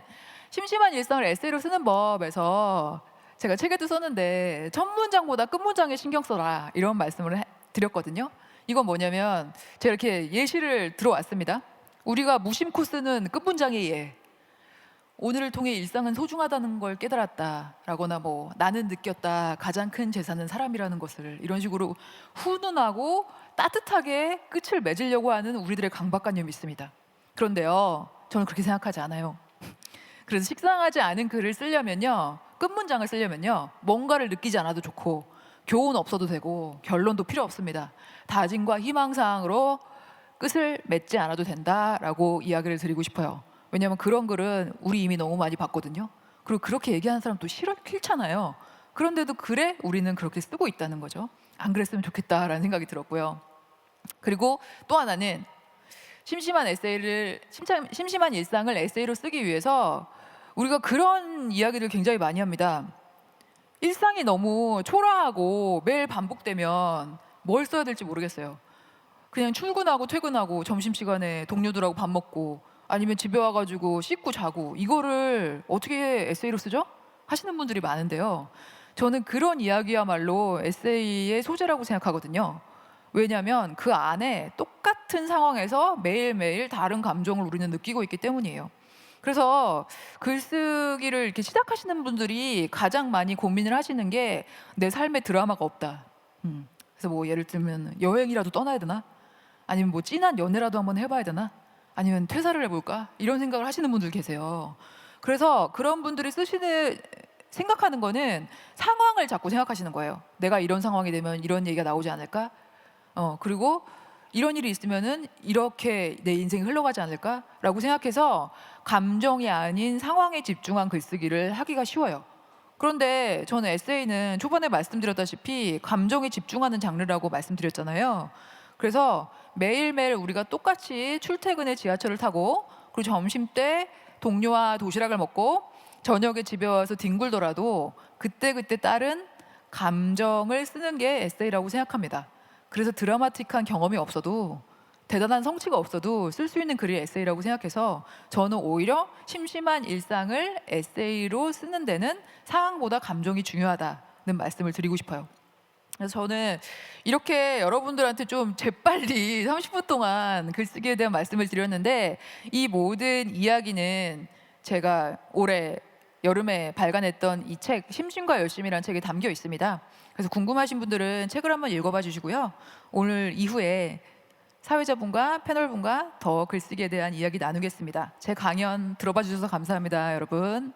심심한 일상을 에세이로 쓰는 법에서 제가 책에도 썼는데 첫 문장보다 끝 문장에 신경 써라, 이런 말씀을 드렸거든요. 이건 뭐냐면 제가 이렇게 예시를 들어왔습니다. 우리가 무심코 쓰는 끝 문장의 예, 오늘을 통해 일상은 소중하다는 걸 깨달았다라거나 뭐 나는 느꼈다, 가장 큰 재산은 사람이라는 것을, 이런 식으로 훈훈하고 따뜻하게 끝을 맺으려고 하는 우리들의 강박관념이 있습니다. 그런데요, 저는 그렇게 생각하지 않아요. 그래서 식상하지 않은 글을 쓰려면요, 끝 문장을 쓰려면요, 뭔가를 느끼지 않아도 좋고 교훈 없어도 되고 결론도 필요 없습니다. 다짐과 희망사항으로 끝을 맺지 않아도 된다라고 이야기를 드리고 싶어요. 왜냐하면 그런 글은 우리 이미 너무 많이 봤거든요. 그리고 그렇게 얘기하는 사람 또 싫잖아요. 그런데도 그래 우리는 그렇게 쓰고 있다는 거죠. 안 그랬으면 좋겠다라는 생각이 들었고요. 그리고 또 하나는 심심한 일상을 에세이로 쓰기 위해서 우리가 그런 이야기를 굉장히 많이 합니다. 일상이 너무 초라하고 매일 반복되면 뭘 써야 될지 모르겠어요. 그냥 출근하고 퇴근하고 점심시간에 동료들하고 밥 먹고 아니면 집에 와가지고 씻고 자고, 이거를 어떻게 에세이로 쓰죠? 하시는 분들이 많은데요. 저는 그런 이야기야말로 에세이의 소재라고 생각하거든요. 왜냐하면 그 안에 똑같은 상황에서 매일매일 다른 감정을 우리는 느끼고 있기 때문이에요. 그래서 글쓰기를 이렇게 시작하시는 분들이 가장 많이 고민을 하시는 게 내 삶에 드라마가 없다. 그래서 뭐 예를 들면 여행이라도 떠나야 되나? 아니면 뭐 진한 연애라도 한번 해봐야 되나? 아니면 퇴사를 해볼까? 이런 생각을 하시는 분들 계세요. 그래서 그런 분들이 생각하는 거는 상황을 자꾸 생각하시는 거예요. 내가 이런 상황이 되면 이런 얘기가 나오지 않을까? 그리고 이런 일이 있으면은 이렇게 내 인생이 흘러가지 않을까라고 생각해서 감정이 아닌 상황에 집중한 글쓰기를 하기가 쉬워요. 그런데 저는 에세이는 초반에 말씀드렸다시피 감정에 집중하는 장르라고 말씀드렸잖아요. 그래서 매일매일 우리가 똑같이 출퇴근에 지하철을 타고, 그리고 점심 때 동료와 도시락을 먹고 저녁에 집에 와서 뒹굴더라도 그때그때 따른 감정을 쓰는 게 에세이라고 생각합니다. 그래서 드라마틱한 경험이 없어도, 대단한 성취가 없어도 쓸 수 있는 글이 에세이라고 생각해서 저는 오히려 심심한 일상을 에세이로 쓰는 데는 상황보다 감정이 중요하다는 말씀을 드리고 싶어요. 그래서 저는 이렇게 여러분들한테 좀 재빨리 30분 동안 글쓰기에 대한 말씀을 드렸는데, 이 모든 이야기는 제가 올해 여름에 발간했던 이 책 심심과 열심이라는 책에 담겨 있습니다. 그래서 궁금하신 분들은 책을 한번 읽어봐 주시고요. 오늘 이후에 사회자분과 패널분과 더 글쓰기에 대한 이야기 나누겠습니다. 제 강연 들어봐 주셔서 감사합니다, 여러분.